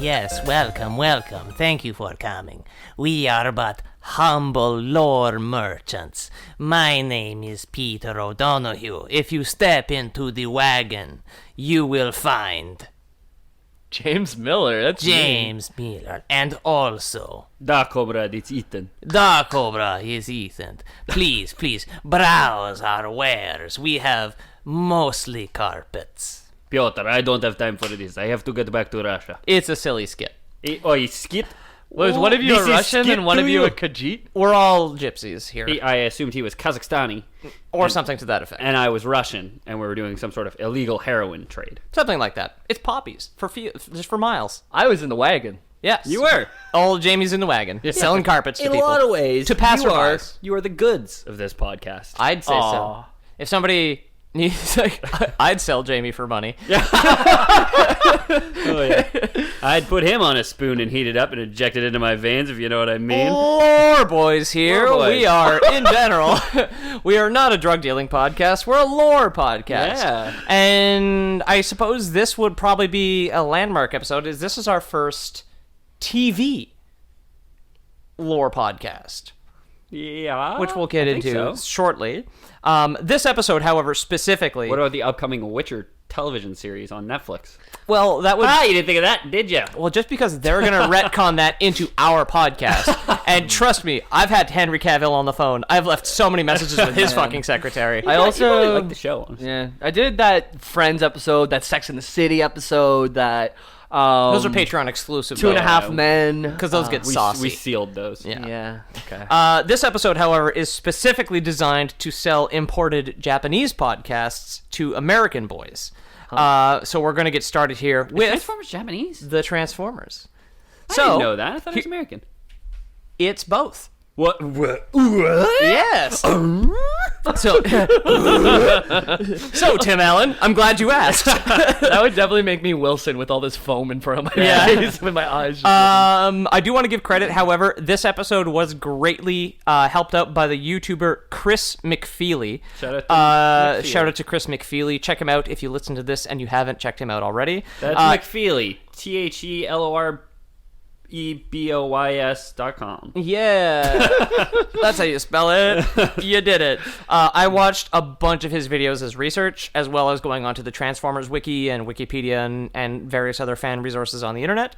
Yes, welcome. Thank you for coming. We are but humble lore merchants. My name is Peter O'Donoghue. If you step into the wagon, you will find James Miller, that's James Miller, and also Da Cobra, it's Ethan. Da Cobra is Ethan. Please, browse our wares. We have mostly carpets. Piotr, I don't have time for this. I have to get back to Russia. It's a silly skit. Oh, skit? Was one of you This a is Russian skit and one to of you you? a Khajiit? We're all gypsies here. I assumed he was Kazakhstani, Or something to that effect. and I was Russian, and we were doing some sort of illegal heroin trade. Something like that. It's poppies just for miles. I was in the wagon. Yes. You were. Old Jamie's in the wagon, selling carpets to In people. a lot of ways, To passerbys. you are the goods of this podcast. I'd say so. If somebody needs, I'd sell Jamie for money. Oh, yeah. I'd put him on a spoon and heat it up and inject it into my veins, if you know what I mean. Lore boys here. Lore boys. We are, in general, we are not a drug dealing podcast. We're a lore podcast. Yeah. And I suppose this would probably be a landmark episode. This is our first TV lore podcast, Yeah. which we'll get I think into so. shortly. This episode, however, specifically, What about the upcoming Witcher television series on Netflix? well, that would. You didn't think of that, did you? Well, just because they're going to retcon that into our podcast. And trust me, I've had Henry Cavill on the phone. I've left so many messages with his fucking secretary. I You also probably like the show. Honestly. Yeah, I did that Friends episode, that Sex and the City episode, that Those are Patreon exclusive. Two and a though, Half Men. because those get saucy. We sealed those. Yeah. Yeah. Okay. This episode, however, is specifically designed to sell imported Japanese podcasts to American boys. So we're going to get started here with Transformers Japanese? the Transformers. I So didn't know that. I thought it was American. it's both. What? Yes. So, Tim Allen, I'm glad you asked. That would definitely make me Wilson with all this foam in front of my Yeah. eyes, with my eyes. Just I do want to give credit, however, this episode was greatly helped out by the YouTuber Chris McFeely. Shout out to McFeely. Shout out to Chris McFeely. Check him out if you listen to this and you haven't checked him out already. That's McFeely. TheLorbys.com. Yeah, that's how you spell it. You did it. I watched a bunch of his videos as research, as well as going onto the Transformers wiki and Wikipedia and various other fan resources on the internet.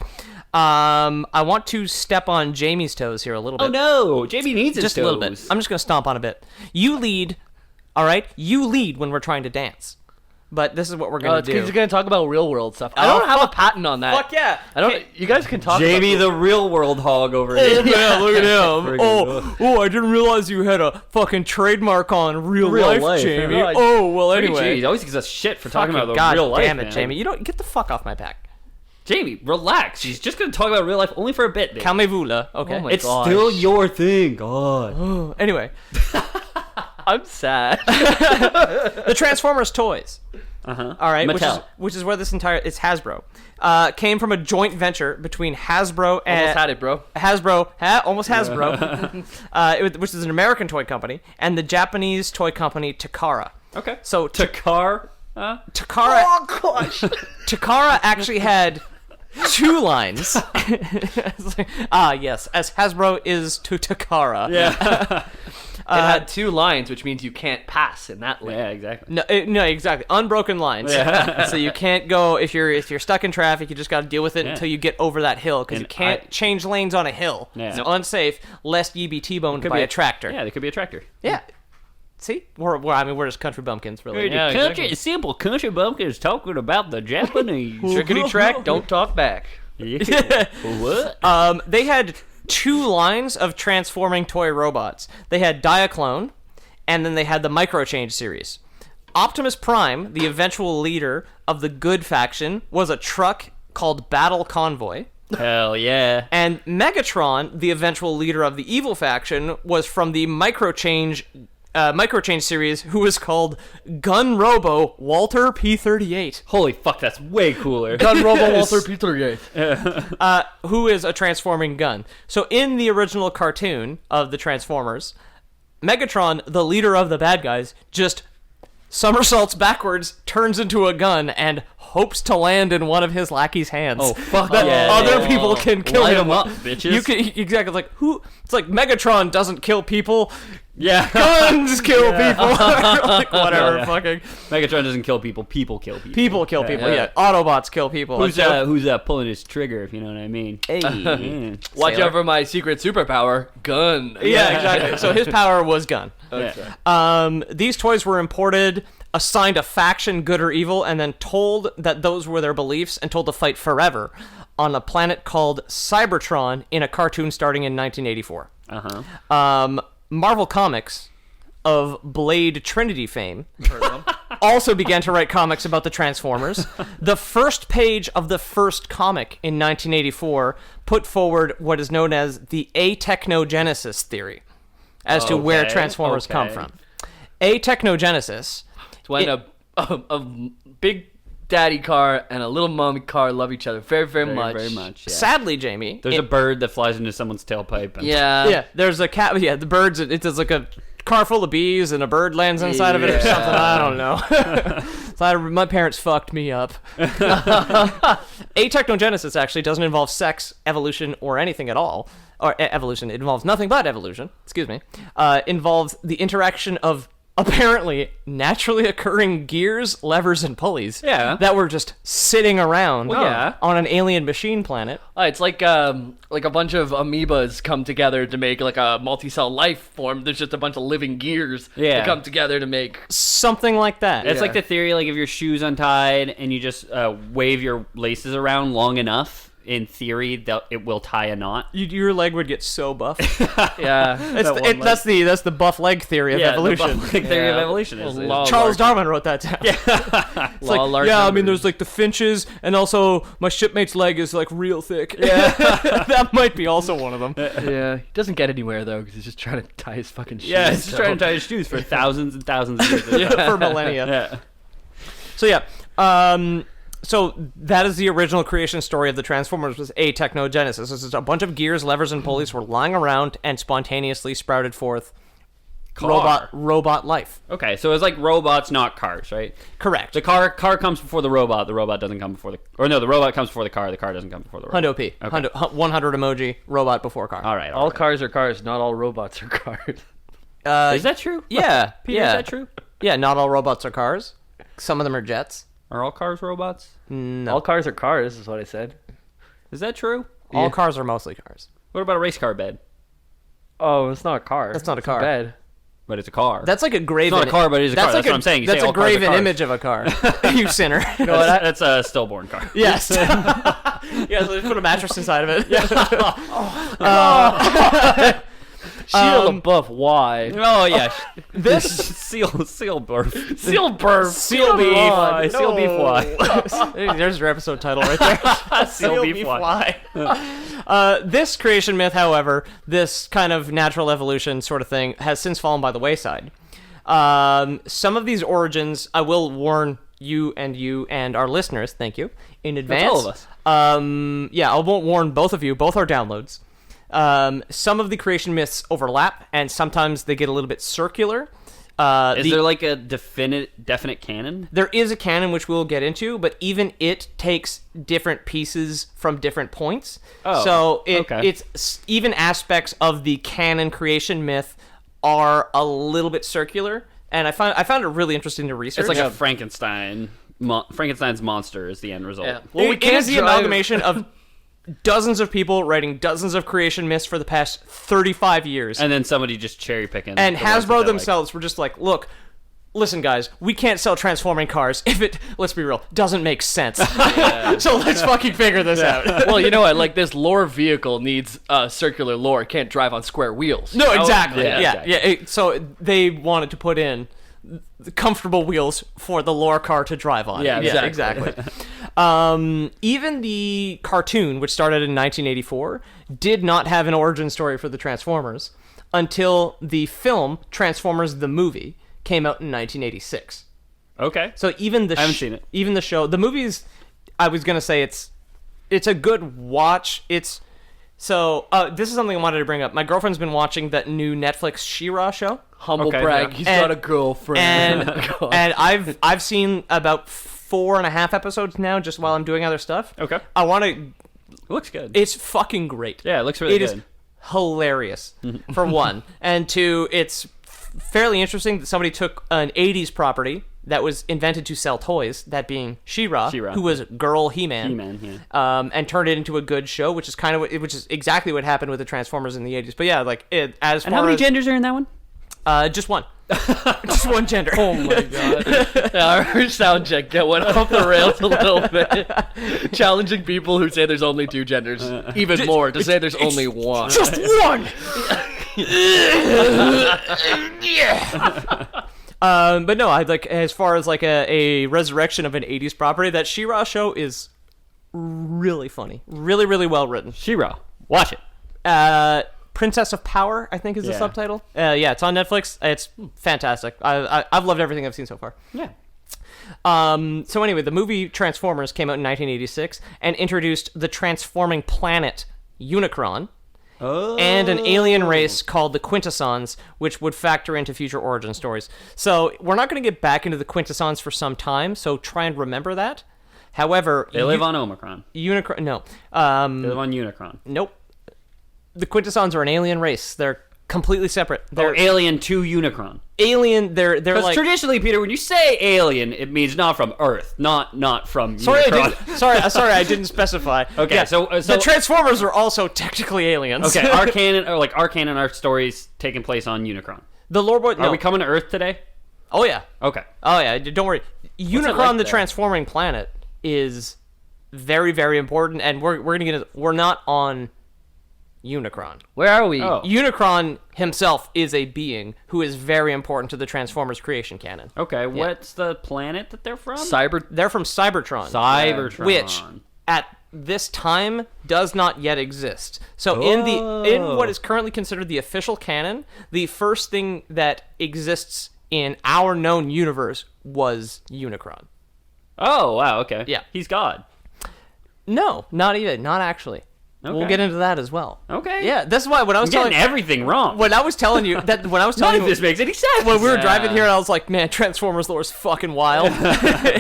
I want to step on Jamie's toes here a little bit. Oh no! Jamie needs his Just a little bit. toes. I'm just going to stomp on a bit. You lead, all right? You lead when we're trying to dance. But this is what we're going to it's do. because he's gonna talk about real world stuff. I don't have a patent on that. Fuck yeah. I don't. You guys can talk. Jamie, about the real world hog over here. Yeah, look at him. Friggin' Oh, I didn't realize you had a fucking trademark on real life, Jamie. Yeah. Oh, well, Pretty anyway. G. He always gives us shit for talking Fucking about the God real life. damn it, man. Jamie. You don't get the fuck off my back. Jamie, relax. She's just gonna talk about real life only for a bit. Dude. Calmez-vous, là. Okay. Oh my It's gosh. still your thing. God. Anyway, I'm sad. the Transformers toys. Uh-huh. All right, Mattel. which is where this entire it's Hasbro came from a joint venture between Hasbro and Almost had it, bro. almost Hasbro, which is an American toy company, and the Japanese toy company Takara. Okay. So Takar. Takara. Oh gosh. Takara actually had two lines. It's like, yes, as Hasbro is to Takara. Yeah. It had two lines, which means you can't pass in that lane. Yeah, exactly. No, exactly. Unbroken lines. Yeah. So you can't go if you're stuck in traffic. You just got to deal with it Yeah. until you get over that hill because you And can't change lanes on a hill. Yeah. It's Nope. unsafe, lest ye be T-boned Could by be a tractor. Yeah, there could be a tractor. Yeah. See, we're just country bumpkins, really. Yeah, exactly. Simple country bumpkins talking about the Japanese. Trickety track, don't talk back. Yeah. What? They had two lines of transforming toy robots. They had Diaclone, and then they had the Microchange series. Optimus Prime, the eventual leader of the good faction, was a truck called Battle Convoy. Hell yeah. And Megatron, the eventual leader of the evil faction, was from the Microchange series, who was called Gun Robo Walter P-38. Holy fuck, that's way cooler. Gun Robo Walter Peter Gate. Who is a transforming gun. So in the original cartoon of the Transformers, Megatron, the leader of the bad guys, just somersaults backwards, turns into a gun, and hopes to land in one of his lackey's hands. Oh, fuck that yeah. other people can kill Light him 'em up, bitches. You can exactly like who? It's like Megatron doesn't kill people. Yeah. Guns kill people. Like whatever. Yeah. Fucking Megatron doesn't kill people. People kill people. people kill people. Yeah. Autobots kill people. Who's pulling his trigger? If you know what I mean. Hey. Yeah. Watch Sailor. out for my secret superpower, gun. Yeah, exactly. So his power was gun. Yeah. These toys were imported, assigned a faction, good or evil, and then told that those were their beliefs and told to fight forever on a planet called Cybertron in a cartoon starting in 1984. Marvel Comics, of Blade Trinity fame, also began to write comics about the Transformers. The first page of the first comic in 1984 put forward what is known as the atechnogenesis theory as to where Transformers come from. Atechnogenesis. It's when a big daddy car and a little mommy car love each other very, very much. Very much. Yeah. Sadly, Jamie, There's a bird that flies into someone's tailpipe. And yeah, there's a cat. Yeah, the birds. It's like a car full of bees, and a bird lands inside of it or something. I don't know. My parents fucked me up. Atechnogenesis actually doesn't involve sex, evolution, or anything at all. Or evolution. It involves nothing but evolution. Excuse me. Involves the interaction of apparently naturally occurring gears, levers, and pulleys that were just sitting around on an alien machine planet. It's like a bunch of amoebas come together to make like a multi-cell life form. There's just a bunch of living gears that come together to make something like that. It's like the theory, like if your shoe's untied and you just wave your laces around long enough, in theory, it will tie a knot. Your leg would get so buff. Yeah, that's the buff leg theory of evolution. The buff leg theory of evolution is Charles Darwin wrote that down. It's like, I mean, there's like the finches, and also my shipmate's leg is like real thick. Yeah, that might be also one of them. Yeah, he doesn't get anywhere though because he's just trying to tie his fucking shoes. Yeah, he's just trying to tie his shoes for thousands and thousands of years. For millennia. Yeah. So so that is the original creation story of the Transformers, was atechnogenesis. This is a bunch of gears, levers, and pulleys were lying around and spontaneously sprouted forth robot life. Okay, so it's like robots, not cars, right? Correct. The car comes before the robot doesn't come before the robot comes before the car doesn't come before the robot. Hundo P. Okay. 100 emoji, robot before car. All right. All cars are cars, not all robots are cars. Is that true? Yeah. Peter, yeah. Is that true? Yeah, not all robots are cars. Some of them are jets. Are all cars robots? No. All cars are cars, is what I said. Is that true? All cars are mostly cars. What about a race car bed? Oh, it's not a car. That's not a It's car. bed. But it's a car. That's like a graven... It's not a car, but it is a car. That's what I'm saying. You That's say a all cars are graven cars. image of a car. You sinner. You know what? That's a stillborn car. Yes. Yeah, so just put a mattress inside of it. Sheila LaBeouf, why? Oh yeah, This seal burp. Seal burp. Seal beef. Why? Seal beef why? There's your episode title right there. Seal beef why? This creation myth, however, this kind of natural evolution sort of thing, has since fallen by the wayside. Some of these origins, I will warn you and our listeners, thank you, in advance. That's all of us. I won't warn both of you. Both are downloads. Some of the creation myths overlap, and sometimes they get a little bit circular. Is there like a definite canon? There is a canon which we'll get into, but even it takes different pieces from different points. Oh, so okay. it's even aspects of the canon creation myth are a little bit circular, and I found it really interesting to research. It's like a Frankenstein. Frankenstein's monster is the end result. Yeah. Well, we can't the amalgamation of dozens of people writing dozens of creation myths for the past 35 years. And then somebody just cherry picking. And the ones that Hasbro they themselves were just like, look, listen, guys, we can't sell transforming cars if it, let's be real, doesn't make sense. So let's fucking figure this out. Well, you know what? Like, this lore vehicle needs circular lore. It can't drive on square wheels. No, exactly. Yeah, Yeah. So they wanted to put in the comfortable wheels for the lore car to drive on. Yeah, exactly. Even the cartoon, which started in 1984, did not have an origin story for the Transformers until the film Transformers the Movie came out in 1986. Okay. So even the I haven't seen it. Even the show, the movies, I was gonna say it's a good watch. This is something I wanted to bring up. My girlfriend's been watching that new Netflix She-Ra show. Humble Okay, brag. yeah. He's got a girlfriend. And I've seen about 4.5 episodes now, just while I'm doing other stuff. Okay. I want to. It looks good. It's fucking great. Yeah, it looks really It good. is hilarious, for one, and two, it's fairly interesting that somebody took an 80s property that was invented to sell toys, that being She-Ra, She-Ra. who was girl He-Man, He-Man, yeah. and turned it into a good show, which is which is exactly what happened with the Transformers in the 80s. But yeah, like as And far how many as genders are in that one? just one, just one gender. Oh my god. Yeah, our sound check went off the rails a little bit. Challenging people who say there's only 2 genders even more to say there's only one. Just one. But no, I like, as far as like a resurrection of an 80s property, that She-Ra show is really funny, really, really well written. She-Ra. Watch it. Princess of Power, I think, is the Yeah. subtitle. Yeah, it's on Netflix. It's fantastic. I've loved everything I've seen so far. Yeah. So anyway, the movie Transformers came out in 1986 and introduced the transforming planet Unicron and an alien race called the Quintessons, which would factor into future origin stories. So we're not going to get back into the Quintessons for some time, so try and remember that. However, They live on Omicron. Unicron. No. They live on Unicron. Nope. The Quintessons are an alien race. They're completely separate. They're They're alien to Unicron. alien. They're Because like. traditionally, Peter, when you say alien, it means not from Earth, not from Sorry, Unicron. sorry, I didn't specify. Okay, Yeah, so the Transformers are also technically aliens. Okay, our canon, our stories taking place on Unicron. The lore boy. No. Are we coming to Earth today? Oh yeah. Okay. Oh yeah. Don't worry. Unicron, like the there? transforming planet, is very, very important, and we're gonna get. We're not on Unicron. Where are we? Oh. Unicron himself is a being who is very important to the Transformers creation canon. Okay, what's the planet that they're from? They're from Cybertron. Cybertron. Which at this time does not yet exist. So in what is currently considered the official canon, the first thing that exists in our known universe was Unicron. Oh, wow, okay. Yeah. He's God. No, not actually. Okay. We'll get into that as well. Okay. Yeah, that's why when I was I'm getting telling everything wrong. when I was telling you None of this makes any sense. when we were driving here, I was like, man, Transformers lore is fucking wild.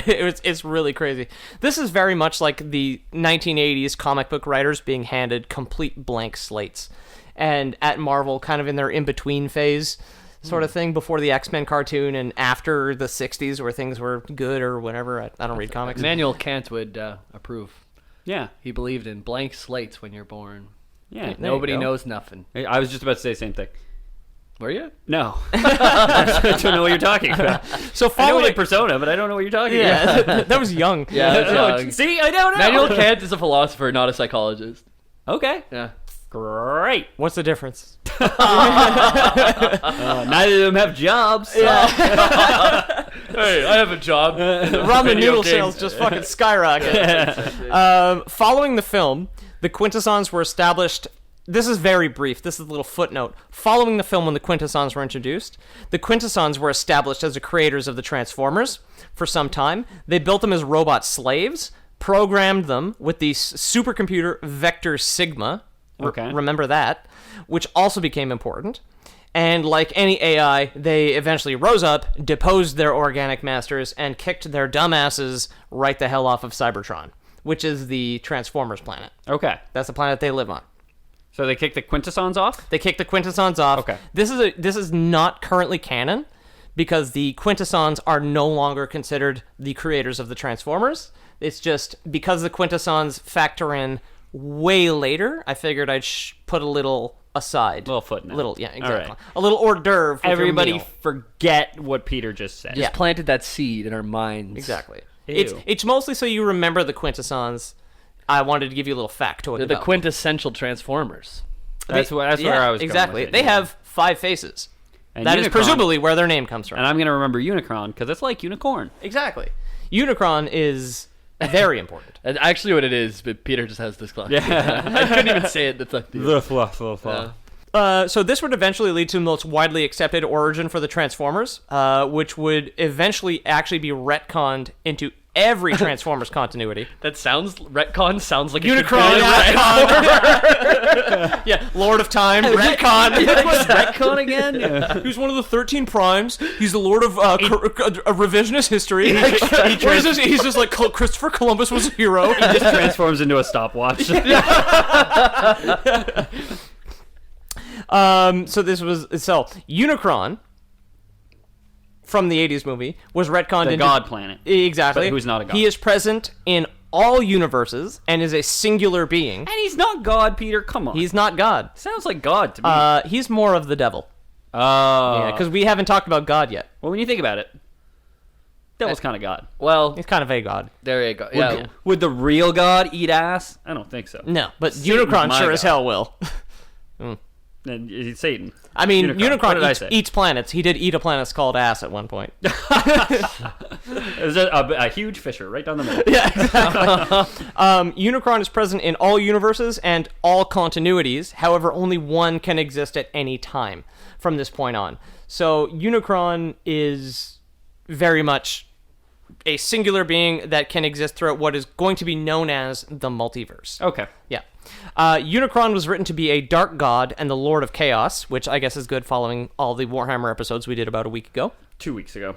It's really crazy. This is very much like the 1980s comic book writers being handed complete blank slates, and at Marvel, kind of in their in-between phase sort of thing, before the X-Men cartoon and after the 60s where things were good or whatever. I don't read comics. Immanuel Kant would approve. Yeah. He believed in blank slates when you're born. Yeah. Nobody go. knows nothing. I was just about to say the same thing. Were you? No. I don't know what you're talking about. So I know following like Persona, but I don't know what you're talking about. yeah, that was young. Yeah, that's Oh, young. see, I don't know. Immanuel Kant is a philosopher, not a psychologist. Okay. Yeah. Great. What's the difference? Neither of them have jobs. Hey, I have a job. Ramen Video noodle game. sales just fucking skyrocket. Following the film, the Quintessons were established. This is very brief. This is a little footnote. Following the film, when the Quintessons were introduced, the Quintessons were established as the creators of the Transformers for some time. They built them as robot slaves, programmed them with the supercomputer Vector Sigma. Okay. Remember that, which also became important. And like any AI, they eventually rose up, deposed their organic masters, and kicked their dumbasses right the hell off of Cybertron, which is the Transformers planet. Okay. That's the planet they live on. So they kicked the Quintessons off? They kicked the Quintessons off. Okay. This is not currently canon, because the Quintessons are no longer considered the creators of the Transformers. It's just because the Quintessons factor in way later, I figured I'd put a little aside. Little footnote. Yeah, exactly. right. A little hors d'oeuvre. with your Everybody meal. forget what Peter just said. Yeah. Just planted that seed in our minds. Exactly. Ew. It's mostly so you remember the Quintessons. I wanted to give you a little factoid. They're the about quintessential Transformers. That's where I was going exactly. with it, They yeah. have 5 faces. And That is Unicron- presumably where their name comes from. And I'm going to remember Unicron because it's like unicorn. Exactly. Unicron is very important. That's actually what it is, but Peter just has this class. Yeah. I couldn't even say it. That's like So this would eventually lead to the most widely accepted origin for the Transformers, which would eventually actually be retconned into every Transformers continuity. That retcon sounds like Unicron, yeah, Lord of Time, retcon. What's retcon again? Yeah. He's one of the 13 primes. He's the Lord of revisionist history. He's just like Christopher Columbus was a hero. He just transforms into a stopwatch. So Unicron from the 80s movie was retconned The into God Planet. Exactly. But who's not a god. He is present in all universes and is a singular being. And he's not God, Peter. Come on. He's not God. Sounds like God to me. He's more of the devil. Oh. Yeah, because we haven't talked about God yet. Well, when you think about it, devil's kind of God. Well, He's kind of a god. there you go. Yeah. Would the real God eat ass? I don't think so. No, but Satan's Unicron my sure as god. hell will. And it's Satan. I mean, What did I Unicron say? eats planets. He did eat a planet called ass at one point. There's a huge fissure right down the middle. Yeah, exactly. Unicron is present in all universes and all continuities. However, only one can exist at any time from this point on. So Unicron is very much a singular being that can exist throughout what is going to be known as the multiverse. Okay. Yeah. Unicron was written to be a dark god and the Lord of Chaos, which I guess is good following all the Warhammer episodes we did about a week ago. 2 weeks ago.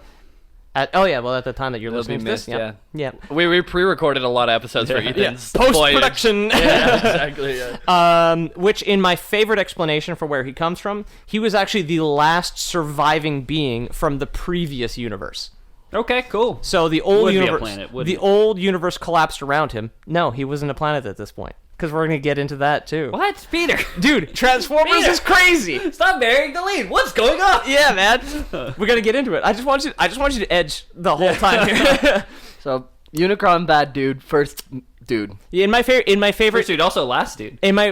At the time that you're They'll listening be to this. missed, Yeah. We pre-recorded a lot of episodes for Ethan's Post-production. Yeah, exactly. Yeah. Which, in my favorite explanation for where he comes from, he was actually the last surviving being from the previous universe. Okay, cool. So the old Would be a universe, planet, wouldn't the it? old universe collapsed around him. No, he wasn't a planet at this point. Because we're gonna get into that too. What? Peter? Dude, Transformers Peter! is crazy. Stop burying the lead. What's going on? Yeah, man. We're gonna get into it. I just want you to edge the whole time here. So Unicron, bad dude. First dude. in my favorite First dude, also last dude. In my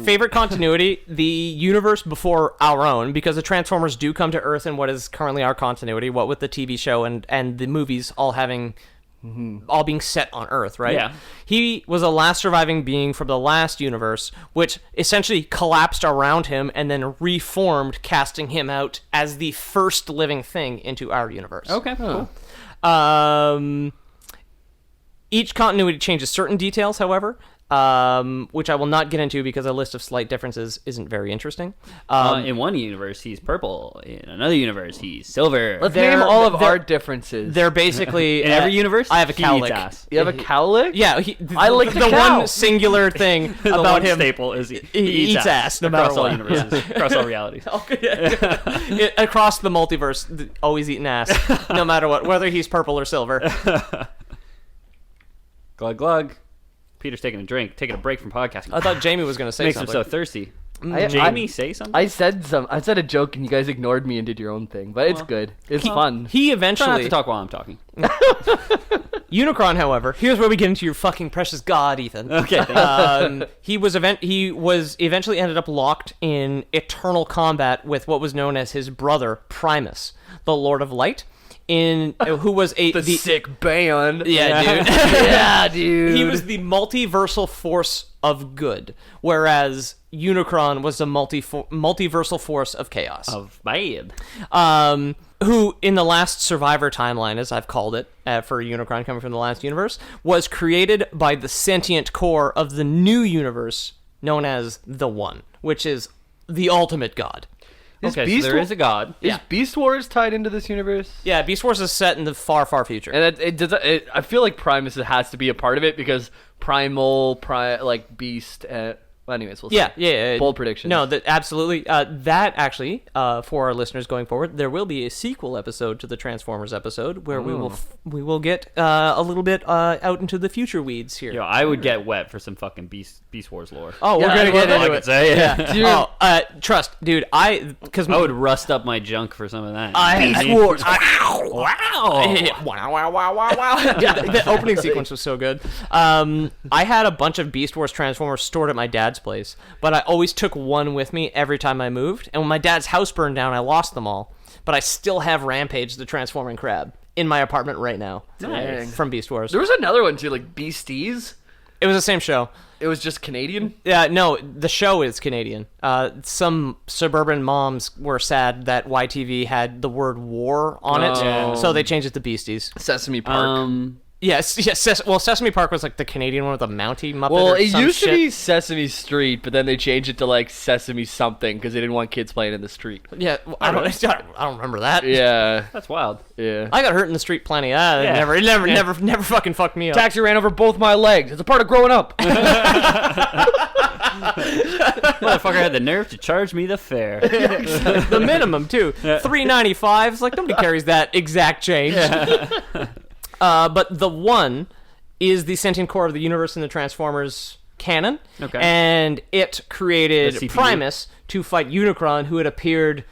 favorite continuity, the universe before our own, because the Transformers do come to Earth in what is currently our continuity, what with the TV show and the movies all having all being set on Earth, right? Yeah. He was the last surviving being from the last universe, which essentially collapsed around him and then reformed, casting him out as the first living thing into our universe. Okay, cool. Each continuity changes certain details, however, which I will not get into because a list of slight differences isn't very interesting. In one universe, he's purple. In another universe, he's silver. Let's They're- name all of they're- our differences. They're basically... In every universe, I have a he eats cowlick. ass. You have a cowlick? Yeah, I like the cow. one singular thing The about one him. staple is he eats ass no matter across all what. universes, across all realities. Across the multiverse, always eating ass, no matter what, whether he's purple or silver. Glug glug. Peter's taking a break from podcasting. I thought Jamie was going to say Makes him something. so thirsty. I- Jamie, say something. I said a joke and you guys ignored me and did your own thing, but it's good. It's fun. He Try not eventually... to talk while I'm talking. Unicron, however, here's where we get into your fucking precious god, Ethan. Okay, thank He was eventually ended up locked in eternal combat with what was known as his brother Primus, the Lord of Light, who was The sick band. Yeah, dude. Yeah, dude. He was the multiversal force of good, whereas Unicron was the multiversal force of chaos. Of bad. Who, in the last Survivor timeline, as I've called it, for Unicron coming from the last universe, was created by the sentient core of the new universe known as the One, which is the ultimate god. Okay, so there is a god. Is Beast Wars tied into this universe? Yeah, Beast Wars is set in the far, far future. And I feel like Primus has to be a part of it because Beast. Well, anyways, we'll see. Yeah. Bold prediction. No, absolutely. That actually, for our listeners going forward, there will be a sequel episode to the Transformers episode where we will get a little bit out into the future weeds here. Yo, I would get wet for some fucking Beast Wars lore. Oh, we're Yeah, gonna get All I into could it. say, yeah. Dude. Trust, dude. Because I would rust up my junk for some of that. Beast Wars. Wow! Yeah, the opening sequence was so good. I had a bunch of Beast Wars Transformers stored at my dad's place, but I always took one with me every time I moved. And when my dad's house burned down, I lost them all. But I still have Rampage, the transforming crab, in my apartment right now. Nice. From Beast Wars. There was another one too, like Beasties. It was the same show. It was just Canadian. Yeah, no, the show is Canadian. Some suburban moms were sad that YTV had the word war on it, Oh. so they changed it to Beasties. Sesame Park. Yes. Well, Sesame Park was like the Canadian one with the Mountie Muppet. Well, or it some used to shit. be Sesame Street, but then they changed it to like Sesame something because they didn't want kids playing in the street. Yeah, well, I don't remember that. Yeah, That's wild. yeah. I got hurt in the street plenty. Yeah. Never fucking fucked me up. Taxi ran over both my legs. It's a part of growing up. Motherfucker had the nerve to charge me the fare. The minimum too. $3.95. It's like nobody carries that exact change. But the one is the sentient core of the universe in the Transformers canon. Okay. And it created The CPU. Primus to fight Unicron, who had appeared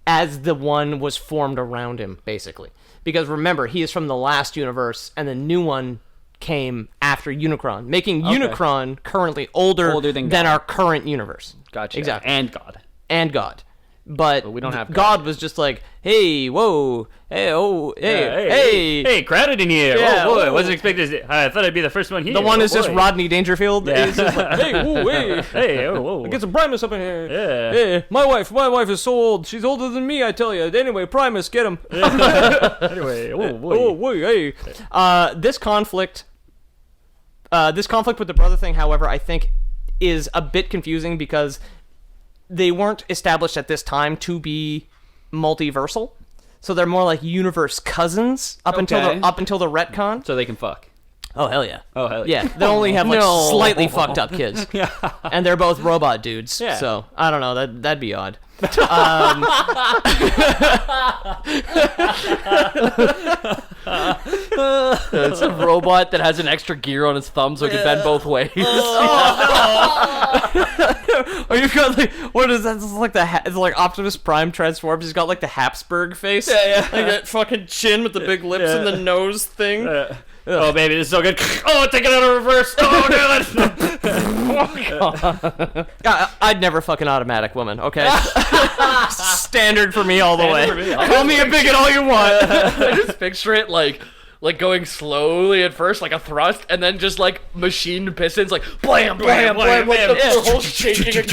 as the one was formed around him, basically. Because remember, he is from the last universe, and the new one came after Unicron, making Unicron currently older than God. our current universe. Gotcha. Exactly. And God. And God. But we don't have God was just like, hey, whoa, hey, oh, hey. Hey, crowded in here. Yeah, Oh, boy. oh. Wasn't expecting this. I thought I'd be the first one here. The one Oh, is just boy. Rodney Dangerfield. Yeah. He's just like, hey, whoa, hey. Hey, oh, whoa. Get some Primus up in here. Yeah. Hey, my wife is so old. She's older than me, I tell you. Anyway, Primus, get him. Anyway, oh, boy. Oh, wait, hey. This conflict with the brother thing, however, I think is a bit confusing because they weren't established at this time to be multiversal. So they're more like universe cousins up until the retcon. So they can fuck. Oh hell yeah! Oh, hell yeah. Yeah, they only have like No. slightly fucked up kids. Yeah. And they're both robot dudes. Yeah. So I don't know. That'd be odd. It's a robot that has an extra gear on his thumb so it can bend both ways. Or you've got like what is that? It's like it's like Optimus Prime transforms. He's got like the Habsburg face. Yeah. Like that fucking chin with the big lips and the nose thing. Oh, baby, this is so good. Oh, take it out of reverse. Oh, damn it. I'd never fuck an automatic woman. Okay, standard for me all the way. For me. Call me a bigot all you want. I just picture it like going slowly at first, like a thrust, and then just like machined pistons, like blam, blam, blam, like the whole shaking and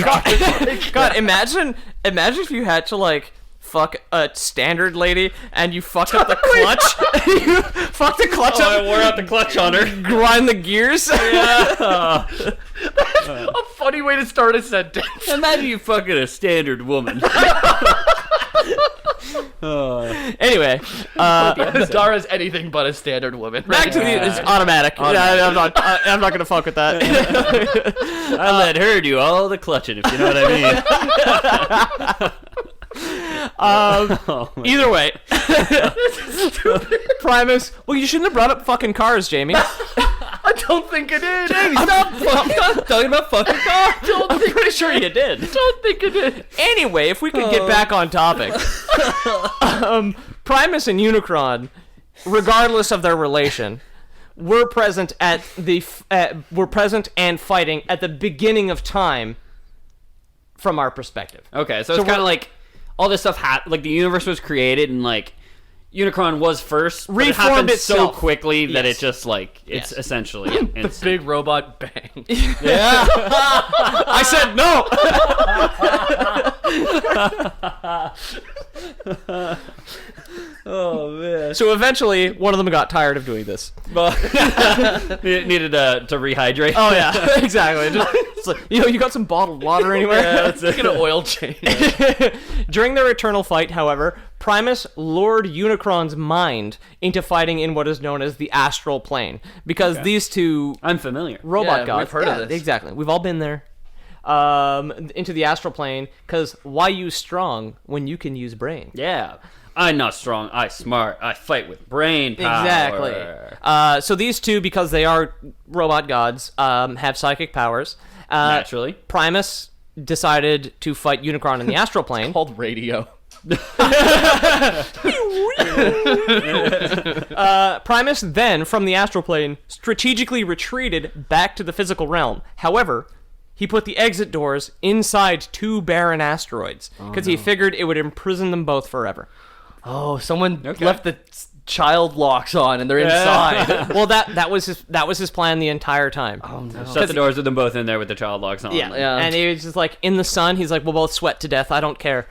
God, imagine if you had to like fuck a standard lady and you fucked up the clutch. You fucked the clutch I up. wore out the clutch on her. Grind the gears. A funny way to start a sentence. Imagine you fucking a standard woman. Anyway, Dara's anything but a standard woman. back to it's automatic. Yeah, I'm not gonna fuck with that. I let her do all the clutching, if you know what I mean. Either way, Primus. Well, you shouldn't have brought up fucking cars, Jamie. I don't think it is. Stop talking about fucking cars. I'm pretty sure you did. Don't think it is. Anyway, if we could get back on topic, Primus and Unicron, regardless of their relation, were present and fighting at the beginning of time from our perspective. Okay, so it's kind of like all this stuff like the universe was created and like Unicron was first, but it Reformed happened so itself. quickly that Yes. it just like it's Yes. essentially The instant. big robot bang. Yeah. I said no. Oh man. So eventually, one of them got tired of doing this. Needed to rehydrate. Oh yeah, exactly. It's like, you got some bottled water anywhere? Let's get an oil change. During their eternal fight, however, Primus lured Unicron's mind into fighting in what is known as the astral plane, because these two I'm familiar. robot Yeah, gods. we've heard of this. Exactly. We've all been there. Into the astral plane, because why use strong when you can use brain? Yeah. I'm not strong. I smart. I fight with brain power. Exactly. So these two, because they are robot gods, have psychic powers. Naturally. Primus decided to fight Unicron in the astral plane. Called radio. Primus then, from the astral plane, strategically retreated back to the physical realm. However, he put the exit doors inside two barren asteroids, because he figured it would imprison them both forever. Oh, someone left the child locks on and they're inside. Well, that was his plan the entire time. Oh no. Shut the doors with them both in there with the child locks on. Yeah. Yeah. And he was just like, in the sun, he's like, we'll both sweat to death, I don't care.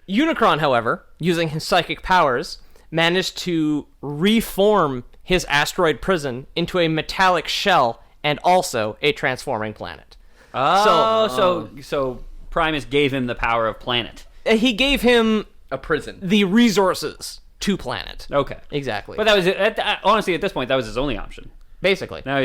Unicron, however, using his psychic powers, managed to reform his asteroid prison into a metallic shell and also a transforming planet. So Primus gave him the power of planet. He gave him A prison. the resources to planet. Okay. Exactly. But that was honestly at this point that was his only option. Basically. Now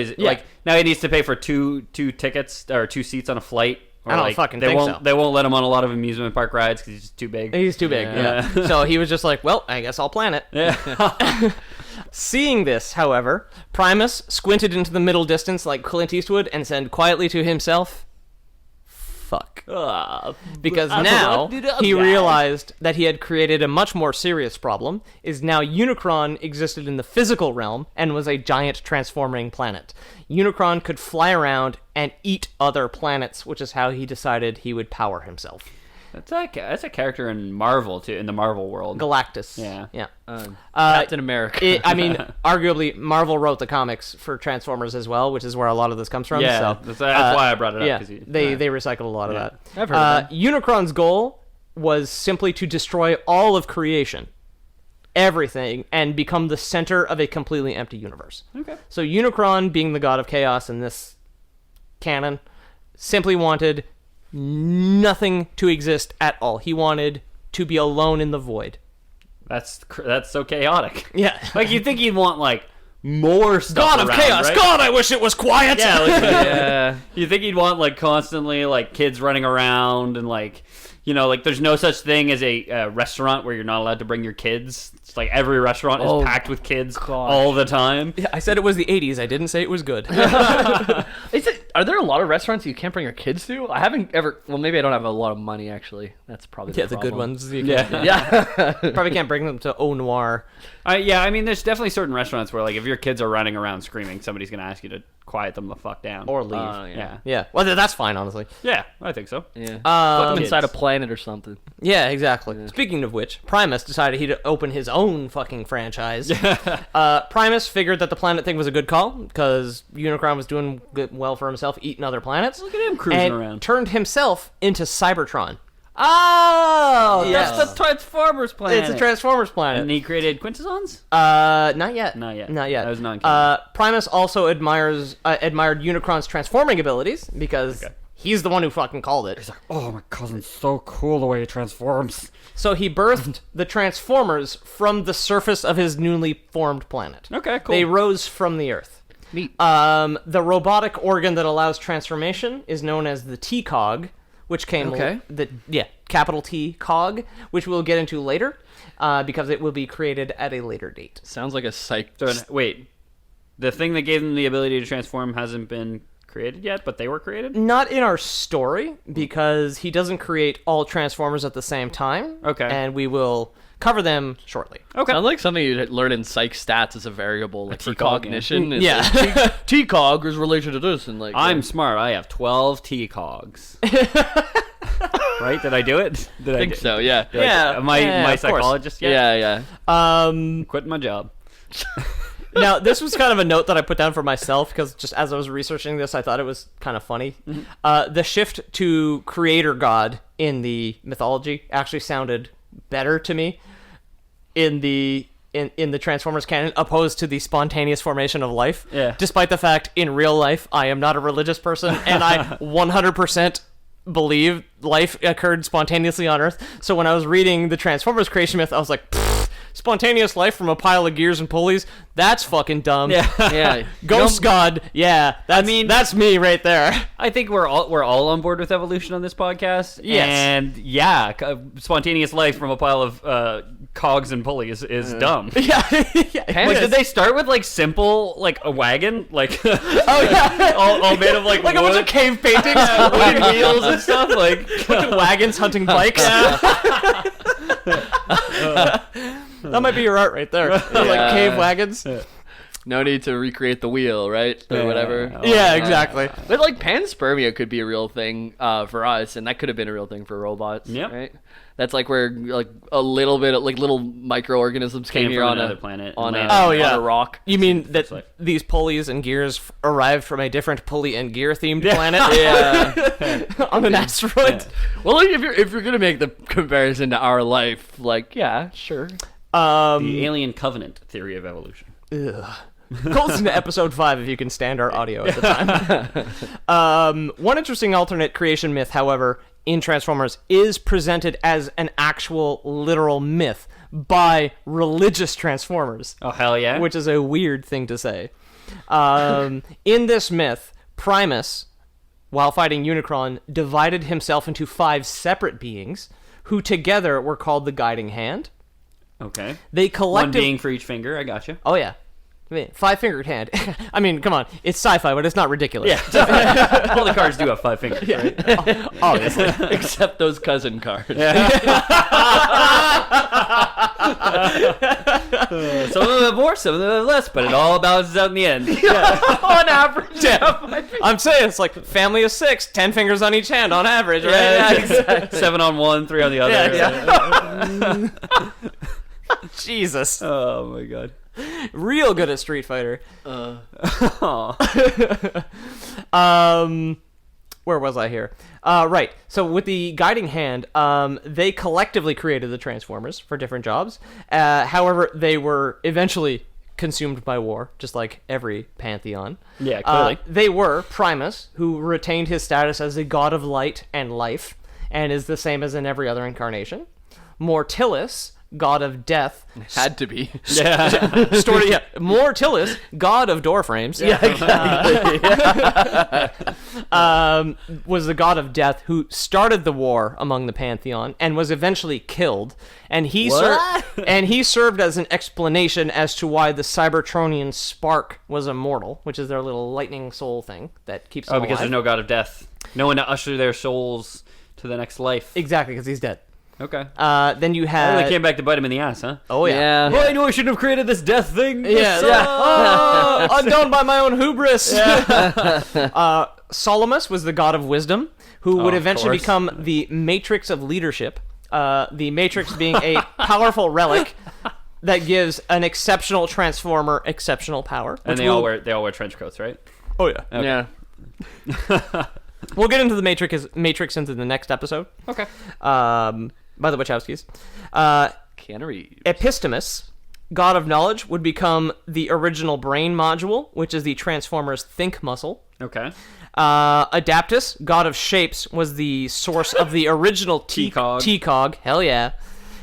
now he needs to pay for two tickets or 2 seats on a flight. Or I don't fucking they think won't so. They won't let him on a lot of amusement park rides because he's just too big. He's too big. Yeah. So he was just like, well, I guess I'll plan it. Yeah. Seeing this, however, Primus squinted into the middle distance like Clint Eastwood and said quietly to himself, fuck. Because now he realized that he had created a much more serious problem, is now Unicron existed in the physical realm and was a giant transforming planet. Unicron could fly around and eat other planets, which is how he decided he would power himself. That's a character in Marvel too, in the Marvel world. Galactus. Yeah. Captain America. Arguably, Marvel wrote the comics for Transformers as well, which is where a lot of this comes from. Yeah, so, that's why I brought it up. Yeah, 'cause they recycled a lot of that. I've heard of that. Unicron's goal was simply to destroy all of creation, everything, and become the center of a completely empty universe. Okay. So Unicron, being the god of chaos in this canon, simply wanted nothing to exist at all. He wanted to be alone in the void. That's so chaotic. Yeah. Like you'd think he'd want like more stuff. God of around, chaos. right? God, I wish it was quiet. Yeah. Like, Yeah. you think he'd want like constantly like kids running around and like like there's no such thing as a restaurant where you're not allowed to bring your kids. It's like every restaurant is packed with kids all the time. Yeah, I said it was the 80s. I didn't say it was good. Are there a lot of restaurants you can't bring your kids to? I haven't ever. Well, maybe I don't have a lot of money actually. That's probably Yeah, the good ones. You Yeah. can't- Yeah. Probably can't bring them to Au Noir. Yeah, I mean, there's definitely certain restaurants where, like, if your kids are running around screaming, somebody's gonna ask you to quiet them the fuck down Or leave. Yeah, Yeah. Well, that's fine, honestly. yeah, I think so. Yeah. Put them kids. inside a planet or something. Yeah, exactly. Speaking of which, Primus decided he'd open his own fucking franchise. Primus figured that the planet thing was a good call because Unicron was doing well for himself, eating other planets. Look at him cruising and around. turned himself into Cybertron. Oh, Yes. that's the Transformers planet. It's a Transformers planet. And he created Quintessons? Not yet. Not yet. Not yet. That was non-canon. Primus also admired Unicron's transforming abilities because he's the one who fucking called it. Oh, my cousin's so cool the way he transforms. So he birthed the Transformers from the surface of his newly formed planet. Okay, cool. They rose from the Earth. Neat. The robotic organ that allows transformation is known as the T-Cog, which came capital T cog, which we'll get into later, because it will be created at a later date. Sounds like a psych. So, wait. The thing that gave them the ability to transform hasn't been created yet, but they were created? Not in our story, because he doesn't create all Transformers at the same time. Okay. And we will cover them shortly. Okay. Sounds like something you'd learn in psych stats as a variable, like for T-cog, cognition. yeah. Like, T-cog is related to this, and like I'm smart. I have 12 T-cogs. Right? Did I do it? Did I think so. Yeah. Yeah. Am I my of course. psychologist yet? Yeah. Yeah. Quitting my job. Now, this was kind of a note that I put down for myself, because just as I was researching this, I thought it was kind of funny. The shift to creator god in the mythology actually sounded better to me in the Transformers canon, opposed to the spontaneous formation of life. Yeah. Despite the fact, in real life, I am not a religious person, and I 100% believe life occurred spontaneously on Earth. So when I was reading the Transformers creation myth, I was like, spontaneous life from a pile of gears and pulleys? That's fucking dumb. Yeah. Yeah. Ghost God, yeah, that's me right there. I think we're all on board with evolution on this podcast. Yes. And yeah, spontaneous life from a pile of cogs and pulleys is dumb. Yeah, Like, did they start with like simple, like a wagon, like Oh yeah, all made of like like a wood, bunch of cave paintings, wooden wheels and stuff? Like, wagons hunting bikes. That might be your art right there. Like cave wagons. No need to recreate the wheel, right? Or whatever. Yeah, exactly. But like panspermia could be a real thing for us, and that could have been a real thing for robots. Yep. Right. That's like where like a little bit of like little microorganisms came Came here from on another a planet on and a, landed. on a rock. You mean that like- these pulleys and gears arrived from a different pulley and gear themed planet? Yeah. On an asteroid? Well, like, if you're gonna make the comparison to our life, like, yeah, sure. The alien covenant theory of evolution. Go listen to episode 5 if you can stand our audio at the time. One interesting alternate creation myth, however, in Transformers is presented as an actual literal myth by religious Transformers. Oh, hell yeah. Which is a weird thing to say. In this myth, Primus, while fighting Unicron, divided himself into 5 separate beings who together were called the Guiding Hand. Okay. They One collectively... being for each finger, I gotcha. Oh, yeah. I mean, 5-fingered hand. I mean, come on. It's sci-fi, but it's not ridiculous. Yeah. All the cards do have 5 fingers, right? Obviously. Except those cousin cards. Some of them have more, some of them have less, but it all balances out in the end. On average. Yeah. I'm saying it's like family of 6, 10 fingers on each hand on average, right? Yeah, exactly. 7 on one, 3 on the other. Yeah. Jesus. Oh my god. Real good at Street Fighter. Where was I here? Right. So with the Guiding Hand, they collectively created the Transformers for different jobs. However, they were eventually consumed by war, just like every pantheon. Yeah, clearly. They were Primus, who retained his status as a god of light and life, and is the same as in every other incarnation. Mortilis, god of death. Had to be. Yeah. Story, yeah. Mortilis, god of door frames. Yeah, exactly. Was the god of death who started the war among the pantheon and was eventually killed. And he served as an explanation as to why the Cybertronian spark was immortal, which is their little lightning soul thing that keeps them because alive. there's no god of death. No one to usher their souls to the next life. Exactly, because he's dead. Okay. Then you That had... really came back to bite him in the ass, huh? Oh, yeah. Well, I knew I shouldn't have created this death thing. Yeah. Oh, undone by my own hubris. Solomus was the god of wisdom, who would of eventually course. become the Matrix of leadership. The Matrix being a powerful relic that gives an exceptional Transformer exceptional power. And they all wear trench coats, right? Oh yeah. Okay. Yeah. We'll get into the Matrix into the next episode. Okay. By the Wachowskis. Keanu Reeves. Epistemus, god of knowledge, would become the original brain module, which is the Transformers' think muscle. Okay. Adaptus, god of shapes, was the source of the original T-Cog. T-Cog. Hell yeah.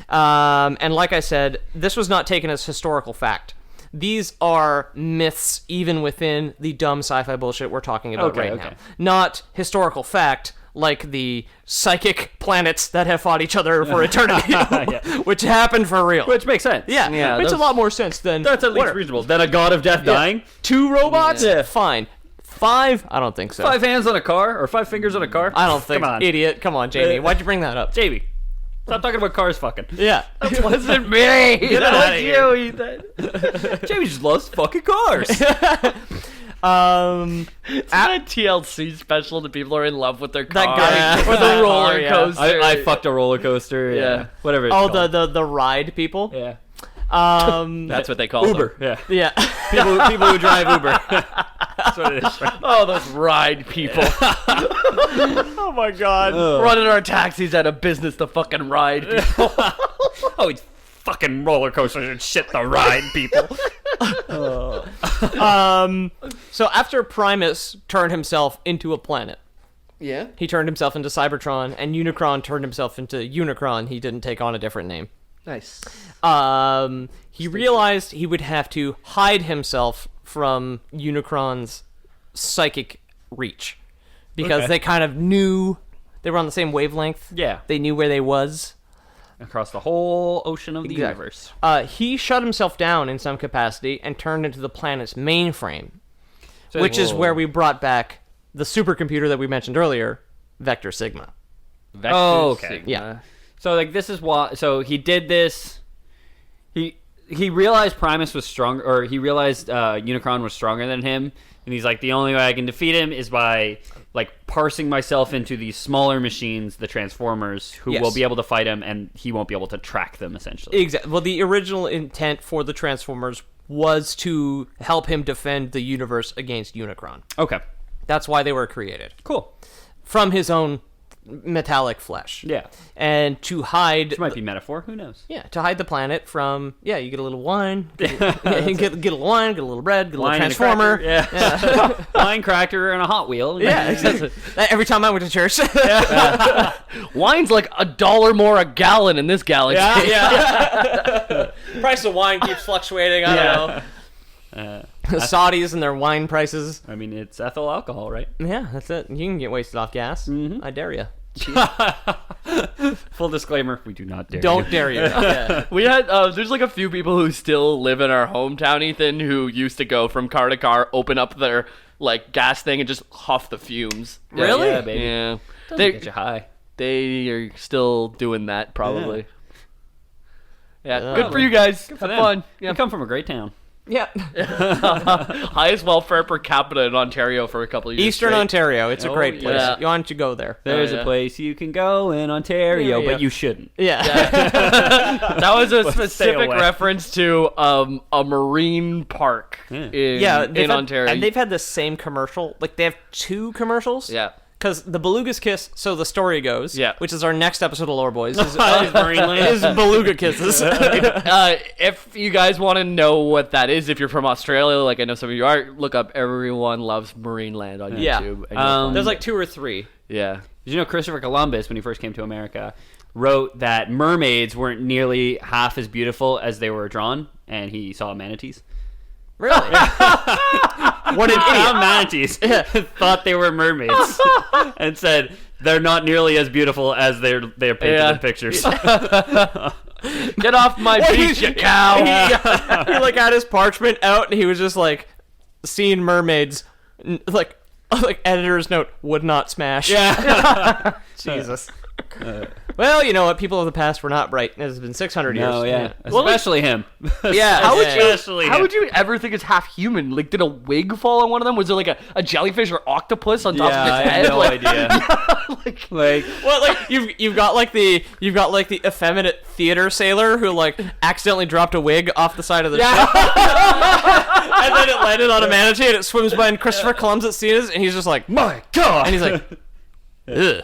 And like I said, this was not taken as historical fact. These are myths even within the dumb sci-fi bullshit we're talking about now. Not historical fact like the psychic planets that have fought each other for eternity, which happened for real. Which makes sense. Yeah, makes a lot more sense than... That's at least reasonable. Then a god of death dying? 2 robots? Yeah. Fine. 5? I don't think so. 5 hands on a car? Or 5 fingers on a car? I don't think. Come on. Idiot. Come on, Jamie. Why'd you bring that up? Jamie. Stop talking about cars fucking. Yeah. It wasn't me. Get That outta was here. you, Ethan. Jamie just loves fucking cars. It's not a TLC special that people are in love with their car. guy- or the roller yeah. coaster. I fucked a roller coaster. Yeah. Whatever it's Oh, called. the ride people? Yeah. That's what they call Uber. them. Yeah. Yeah. People who drive Uber. That's what it is. Right? Oh, those ride people. Oh my god. Running our taxis out of business to fucking ride people. Oh, it's fucking roller coasters and shit to ride, people. So after Primus turned himself into a planet, Yeah? he turned himself into Cybertron, and Unicron turned himself into Unicron. He didn't take on a different name. Nice. He realized he would have to hide himself from Unicron's psychic reach because they kind of knew they were on the same wavelength. Yeah. They knew where they was. Across the whole ocean of the Exactly. universe. He shut himself down in some capacity and turned into the planet's mainframe, So- which is where we brought back the supercomputer that we mentioned earlier, Vector Sigma. Vector Oh, okay. Sigma. Yeah. So like this is why. So he did this. He realized Primus was strong, or he realized Unicron was stronger than him, and he's like, the only way I can defeat him is by like parsing myself into these smaller machines, the Transformers, who Yes. will be able to fight him, and he won't be able to track them essentially. Exactly. Well, the original intent for the Transformers was to help him defend the universe against Unicron. Okay. That's why they were created. Cool. From his own metallic flesh. Yeah. And to hide... Which might be metaphor. Who knows? Yeah, to hide the planet from... Yeah, you get a little wine. Get a little wine, get a little bread, get a little Wine and a transformer. cracker, yeah. Wine, cracker, and a Hot Wheel. Yeah, exactly. Every time I went to church. Wine's like $1 more a gallon in this galaxy. Yeah. Price of wine keeps fluctuating. I don't know. Saudis and their wine prices. I mean, it's ethyl alcohol, right? Yeah, that's it. You can get wasted off gas. I dare you. Full disclaimer: we do not dare. Don't you. dare you. Yeah. We had there's like a few people who still live in our hometown, Ethan, who used to go from car to car, open up their like gas thing, and just huff the fumes. Really? Yeah, baby. Yeah, Doesn't get you high. they are still doing that probably. Yeah, Yeah. good for you guys. Have For them. fun. You Yeah. come from a great town. Yeah. Highest welfare per capita in Ontario for a couple of years. Eastern straight. Ontario. It's a Oh, great place. yeah. You want to go there. There's yeah. a place you can go in Ontario, Yeah. but you shouldn't. Yeah. That was a Stay specific away. reference to a marine park in they've had- Ontario. And they've had the same commercial. Like, they have 2 commercials. Yeah. Because the Beluga's Kiss, so the story goes, Yeah. which is our next episode of Lore Boys, is Marineland. is Beluga Kisses. If you guys want to know what that is, if you're from Australia, like I know some of you are, look up Everyone Loves Marineland on Yeah. YouTube. and you'll find There's it. like 2 or 3. Yeah. Did you know Christopher Columbus, when he first came to America, wrote that mermaids weren't nearly half as beautiful as they were drawn, and he saw manatees? Really? What an idiot. Found manatees, thought they were mermaids, and said they're not nearly as beautiful as they're painted Yeah. in pictures. Get off my beach, you cow! He like had his parchment out, and he was just like seeing mermaids, like editor's note, would not smash. Yeah. Jesus. Well, you know what? People of the past were not bright. It's been 600 years. No, yeah. Well, like- Especially him. Yeah. How would you? Especially How him. would you ever think it's half human? Like, did a wig fall on one of them? Was there like a jellyfish or octopus on top Yeah, of I its head? have no Like- idea. Like, Well, like you've got like the effeminate theater sailor who like accidentally dropped a wig off the side of the ship, and then it landed on a manatee and it swims by, and Christopher Columbus sees it and he's just like, my God. and he's like, ugh.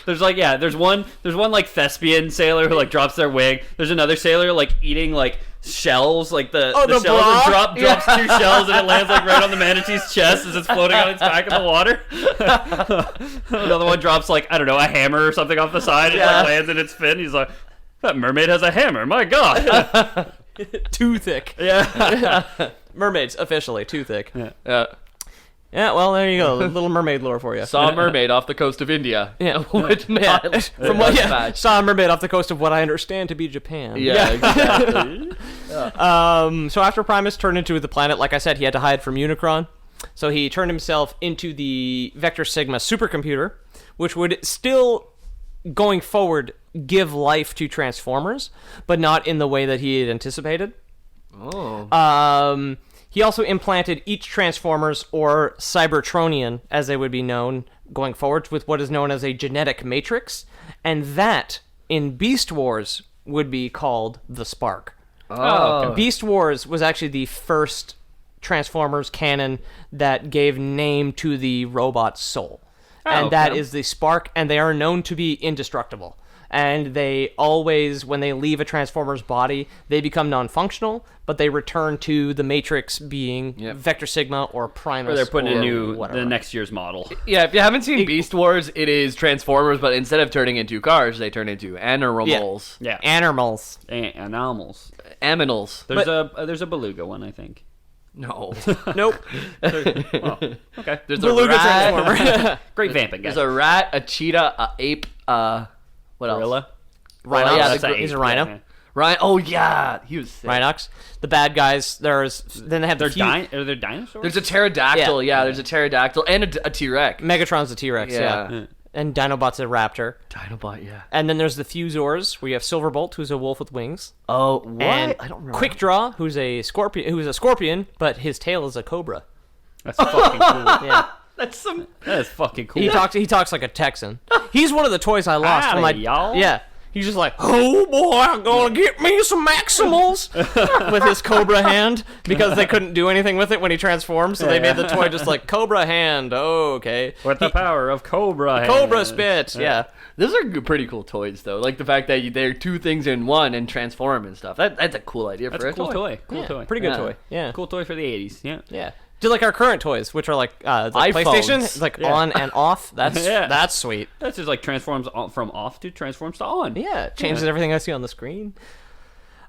There's like, yeah, there's one like thespian sailor who like drops their wig. There's another sailor like eating like shells, like the the shells, bra? and drops 2 shells, and it lands like right on the manatee's chest as it's floating on its back in the water. Another one drops like, I don't know, a hammer or something off the side, and like lands in its fin. He's like, that mermaid has a hammer, my God. Too thick. Yeah. Mermaids officially too thick. Yeah. Well, there you go. Little mermaid lore for you. Saw a mermaid off the coast of India. Yeah. Would not- From what? Yeah. Saw a mermaid off the coast of what I understand to be Japan. Yeah, exactly. So after Primus turned into the planet, like I said, he had to hide from Unicron. So he turned himself into the Vector Sigma supercomputer, which would still, going forward, give life to Transformers, but not in the way that he had anticipated. Oh. He also implanted each Transformers, or Cybertronian, as they would be known going forward, with what is known as a genetic matrix, and that, in Beast Wars, would be called the Spark. Oh. Beast Wars was actually the first Transformers canon that gave name to the robot's soul. And that is the Spark, and they are known to be indestructible. And they always, when they leave a Transformer's body, they become non-functional, but they return to the Matrix being Vector Sigma or Primus. Or they're putting or whatever. the next year's model. Yeah, if you haven't seen Beast Wars, it is Transformers, but instead of turning into cars, they turn into animals. Yeah. Animals. Animals. Aminals. There's a beluga one, I think. No. Nope. Well, okay. There's Beluga a rat. Transformer. Great vamping, guys. There's a rat, a cheetah, a ape, what else? gorilla. Rhinox. Oh, yeah, That's a He's a ape, rhino. yeah. Ryan. Oh yeah, he was sick. Rhinox. The bad guys. Then they have the Are there dinosaurs? There's a pterodactyl. Yeah. Yeah, there's a pterodactyl and a T-Rex. Megatron's a T-Rex. Yeah. And Dinobot's a raptor. Dinobot. Yeah. And then there's the Fusors, where you have Silverbolt, who's a wolf with wings. Oh, what? And I don't remember. Quick Draw, who's a scorpion, but his tail is a cobra. That's fucking cool. Yeah. That's some. That is fucking cool. He talks like a Texan. He's one of the toys I lost from my Howdy, y'all. Yeah. He's just like, oh boy, I'm gonna get me some Maximals with his Cobra hand because they couldn't do anything with it when he transformed, so they made the toy just like Cobra hand. Oh, okay. With the power of Cobra. Cobra spit. Yeah. Those are pretty cool toys, though. Like the fact that they're two things in one and transform and stuff. That's a cool idea That's for a cool toy. Cool Yeah, toy. pretty good Yeah. toy. Yeah. Cool toy for the 80s. Yeah. Yeah. Just like our current toys, which are like the iPhones. PlayStation, like on and off. That's Yeah. that's sweet. That's just like transforms from off to transforms to on. Yeah, it changes everything I see on the screen.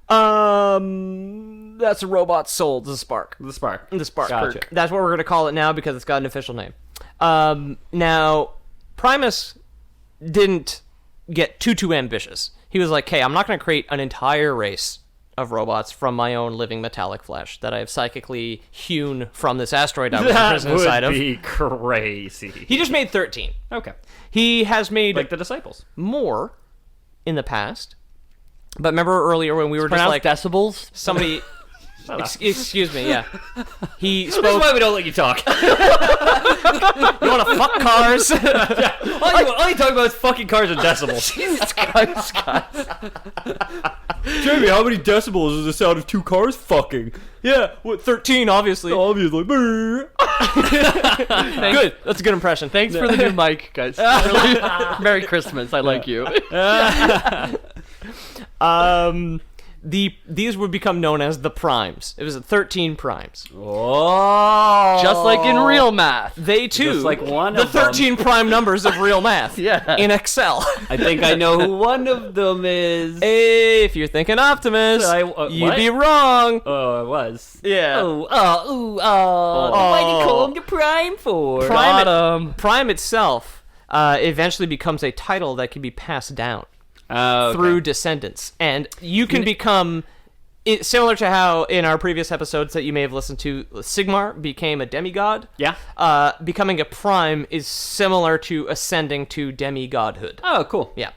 That's a robot soul. The Spark. The Spark. The Spark. Gotcha. That's what we're gonna call it now because it's got an official name. Now, Primus didn't get too ambitious. He was like, "Hey, I'm not gonna create an entire race of robots from my own living metallic flesh that I have psychically hewn from this asteroid I was That imprisoned inside would of." be crazy. He just made 13. Okay. He has made Like the Disciples. more in the past. But remember earlier when we were just Pronounced like decibels. somebody excuse me, yeah. He That's spoke. why we don't let you talk. You want to fuck cars? all you talk about is fucking cars and decibels. Jamie, how many decibels is the sound of two cars fucking? Yeah, 13, obviously. Obviously. Good. That's a good impression. Thanks for the new mic, guys. Really, Merry Christmas. I like you. These would become known as the primes. It was 13 primes. Oh. Just like in real math. They too, Just like one the of them. 13 prime numbers of real math. Yeah. In Excel. I think I know who one of them is. Hey, if you're thinking Optimus, you'd what? be wrong. Oh, it was. Yeah. Why'd you call him the Prime for? Prime itself eventually becomes a title that can be passed down Okay. through descendants, and you can become similar to how in our previous episodes that you may have listened to, Sigmar became a demigod. Yeah. Becoming a prime is similar to ascending to demigodhood. Oh, cool. Yeah.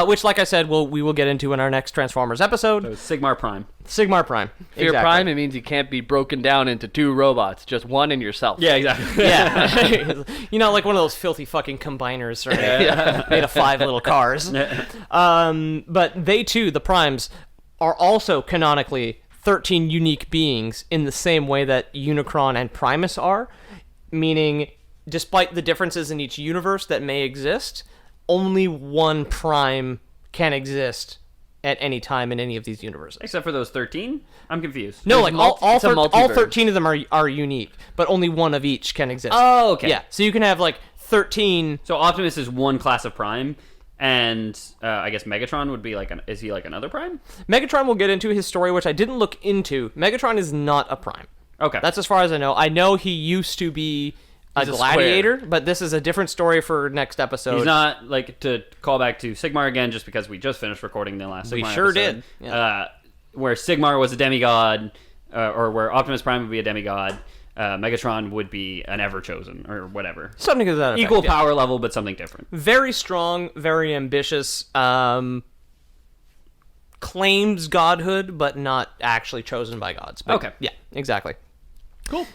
Which, like I said, we will get into in our next Transformers episode. So Sigmar Prime. Sigmar Prime. If you're prime, it means you can't be broken down into two robots, just one in yourself. Yeah, exactly. Yeah. You know, like one of those filthy fucking combiners made of 5 little cars. But they too, the primes, are also canonically 13 unique beings in the same way that Unicron and Primus are, meaning despite the differences in each universe that may exist, only one prime can exist at any time in any of these universes. Except for those 13? I'm confused. No, like all it's a multiverse. 13 of them are unique, but only one of each can exist. Oh, okay. Yeah, so you can have like 13. So Optimus is one class of Prime, and I guess Megatron would be like is he like another Prime? Megatron will get into his story, which I didn't look into. Megatron is not a prime. Okay. That's as far as I know. I know he used to be a gladiator, but this is a different story for next episode. He's not, like, to call back to Sigmar again, just because we just finished recording the last Sigmar We sure episode, did. Yeah. where Sigmar was a demigod, or where Optimus Prime would be a demigod, Megatron would be an Ever-Chosen, or whatever. Something to that effect, Equal yeah. power level, but something different. Very strong, very ambitious, claims godhood, but not actually chosen by gods. But Okay. Yeah, exactly. Cool.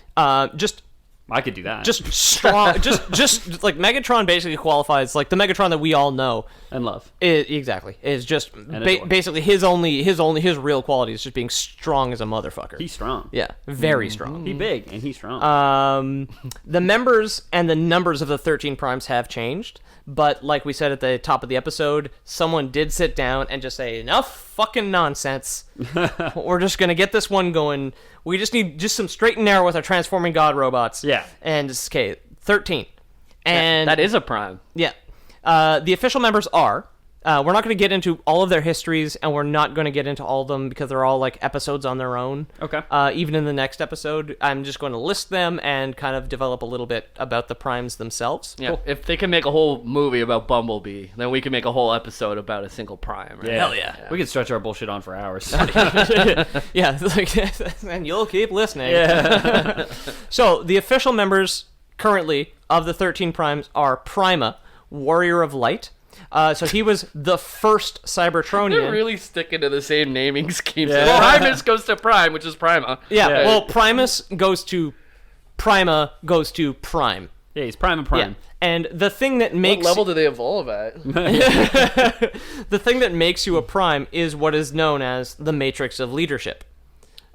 Just I could do that. just strong, just like Megatron basically qualifies, like the Megatron that we all know. and love. Exactly. Is just adore. basically his real quality is just being strong as a motherfucker. He's strong. Yeah, very strong. He's big, and he's strong. The members and the numbers of the 13 primes have changed, but like we said at the top of the episode, someone did sit down and just say, enough fucking nonsense. We're just going to get this one going. We just need just some straight and narrow with our transforming god robots. Yeah. And it's, okay, 13. And That is a prime. yeah. The official members are. We're not going to get into all of their histories, and we're not going to get into all of them because they're all like episodes on their own. Okay. Even in the next episode, I'm just going to list them and kind of develop a little bit about the primes themselves. Yeah. If they can make a whole movie about Bumblebee, then we can make a whole episode about a single prime. Right? Hell yeah. We could stretch our bullshit on for hours. Yeah, like, and you'll keep listening. Yeah. So the official members currently of the 13 primes are Prima, Warrior of Light. So he was the first Cybertronian. They're really sticking to the same naming schemes. Yeah. Primus goes to Prime, which is Prima. Yeah, well, Primus goes to Prima goes to Prime. Yeah, he's Prime and Prime. Yeah. And the thing that makes What level do they evolve at? the thing that makes you a Prime is what is known as the matrix of leadership.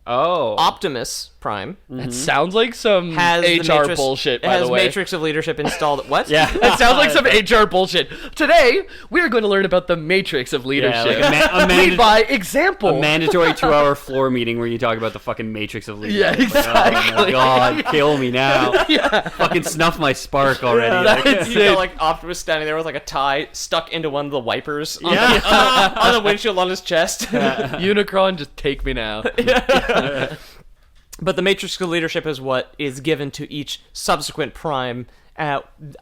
Oh. Optimus Prime That sounds like some has the HR matrix, bullshit, by has the way. matrix of leadership installed. What? Yeah. That sounds like some HR bullshit. Today, we're going to learn about the matrix of leadership. like a Lead by example. A mandatory 2-hour floor meeting where you talk about the fucking matrix of leadership. Yeah, Like, oh my exactly. god, kill me now. Fucking snuff my spark already. Like, You got like Optimus standing there with like a tie stuck into one of the wipers on, Yeah. on the windshield on his chest. Unicron, just take me now. But the matrix of leadership is what is given to each subsequent Prime.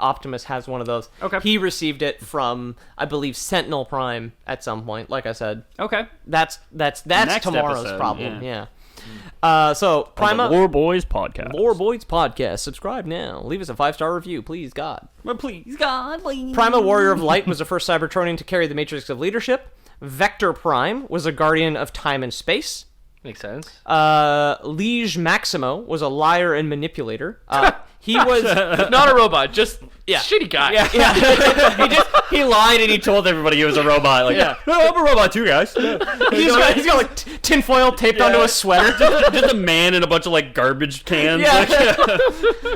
Optimus has one of those. Okay. He received it from, I believe, Sentinel Prime at some point. Like I said, okay. that's Next tomorrow's episode, problem. yeah. So Prima, Lore Boys podcast. Lore Boys podcast. Subscribe now. Leave us a 5-star review, please, God. Well, please, God, please. Prima Warrior of Light was the first Cybertronian to carry the matrix of leadership. Vector Prime was a guardian of time and space. Makes sense. Liege Maximo was a liar and manipulator. He was Not a robot, just shitty guy. He lied and he told everybody he was a robot. Like, Yeah. no, I'm a robot too, guys. he's got like tinfoil taped onto a sweater. Just a man in a bunch of like garbage cans. Yeah. Like,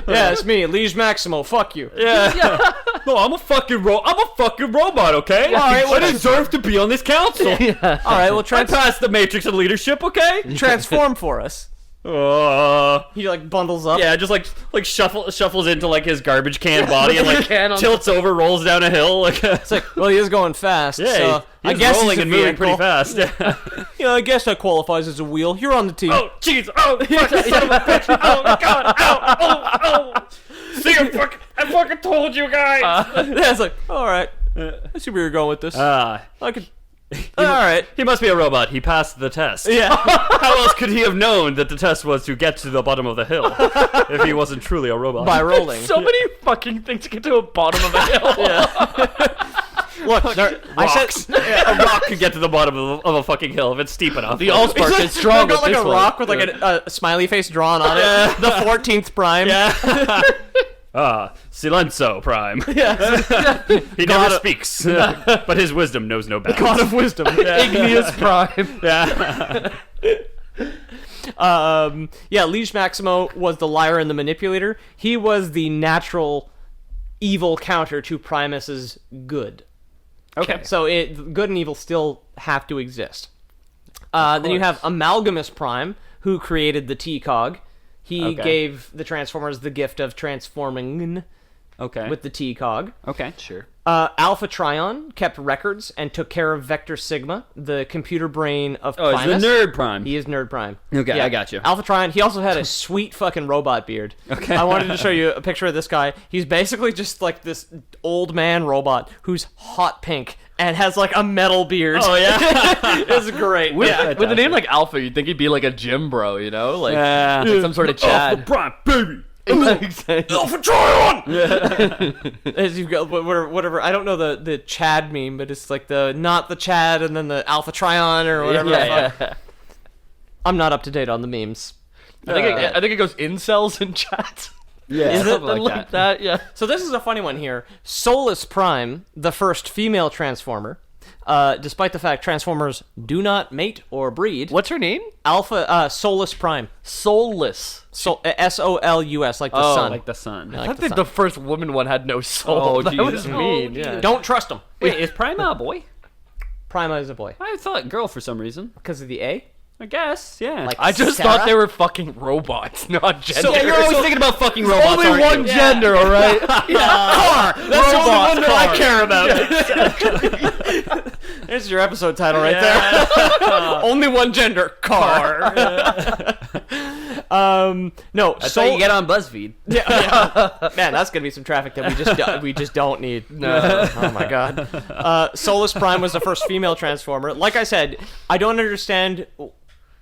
Yeah, it's me, Liege Maximo. Fuck you. yeah. No, I'm a fucking robot, okay? All right, I deserve to be on this council. All right, well, I passed the matrix of leadership, okay? transform for us. He like bundles up. Yeah, just like shuffles into like his garbage can body and like Can on- tilts over, rolls down a hill. Like, It's like, well, he is going fast. yeah, so I he's guess rolling he's a and moving vehicle. pretty fast. Yeah. Yeah, I guess that qualifies as a wheel. You're on the team. Oh, jeez. Oh, fuck, son of a bitch. Oh, God. Ow. Oh. See, I fucking told you guys. Yeah, it's like, all right. I see where you're going with this. I could. All right. He must be a robot. He passed the test. Yeah. How else could he have known that the test was to get to the bottom of the hill if he wasn't truly a robot? By rolling. So many fucking things to get to a bottom of a hill. Look, I said a rock could get to the bottom of a fucking hill if it's steep enough. The Allspark is strong got with like this a one. rock with like a smiley face drawn on it. The 14th Prime. Yeah. Silenzo Prime. He never speaks, but his wisdom knows no bounds. God of wisdom. Igneous Prime. Yeah. Liege Maximo was the liar and the manipulator. He was the natural evil counter to Primus's good. Okay. So good and evil still have to exist. Then you have Amalgamus Prime, who created the T-Cog. He gave the Transformers the gift of transforming Okay. with the T-Cog. Okay. Sure. Alpha Trion kept records and took care of Vector Sigma, the computer brain of Oh, Primus. he's the Nerd Prime. He is Nerd Prime. Okay, I got you. Alpha Trion. He also had a sweet fucking robot beard. Okay. I wanted to show you a picture of this guy. He's basically just like this old man robot who's hot pink and has like a metal beard. Oh, yeah? It's great. With, Yeah. with a name like Alpha, you'd think he'd be like a gym bro, you know? Like, Yeah. like some sort of Chad. Prime, baby. Alpha As you've got whatever. I don't know the Chad meme, but it's like not the Chad and then the Alpha Trion or whatever. the fuck. I'm not up to date on the memes. I think it goes incels and chats. Yeah. Is it? Something like that, yeah. So this is a funny one here. Solus Prime, the first female Transformer, despite the fact Transformers do not mate or breed. What's her name? Solus Prime. Soulless. Solus, like the sun. Like the sun. Like I the think sun. the first woman one had no soul. Oh, that geez. was mean. Yeah. Don't trust them. Wait, is Prima a boy? Prima is a boy. I thought girl for some reason. Because of the A? I guess, yeah. Like I just Sarah? thought they were fucking robots, not gender. yeah, you're always thinking about fucking robots, only aren't one you? gender, all right? Car! That's the only one that I care about. There's your episode title right there. Only one gender. Car. No. That's how you get on BuzzFeed. Yeah. Man, that's gonna be some traffic that we just don't need. No. Oh my god. Solus Prime was the first female Transformer. Like I said, I don't understand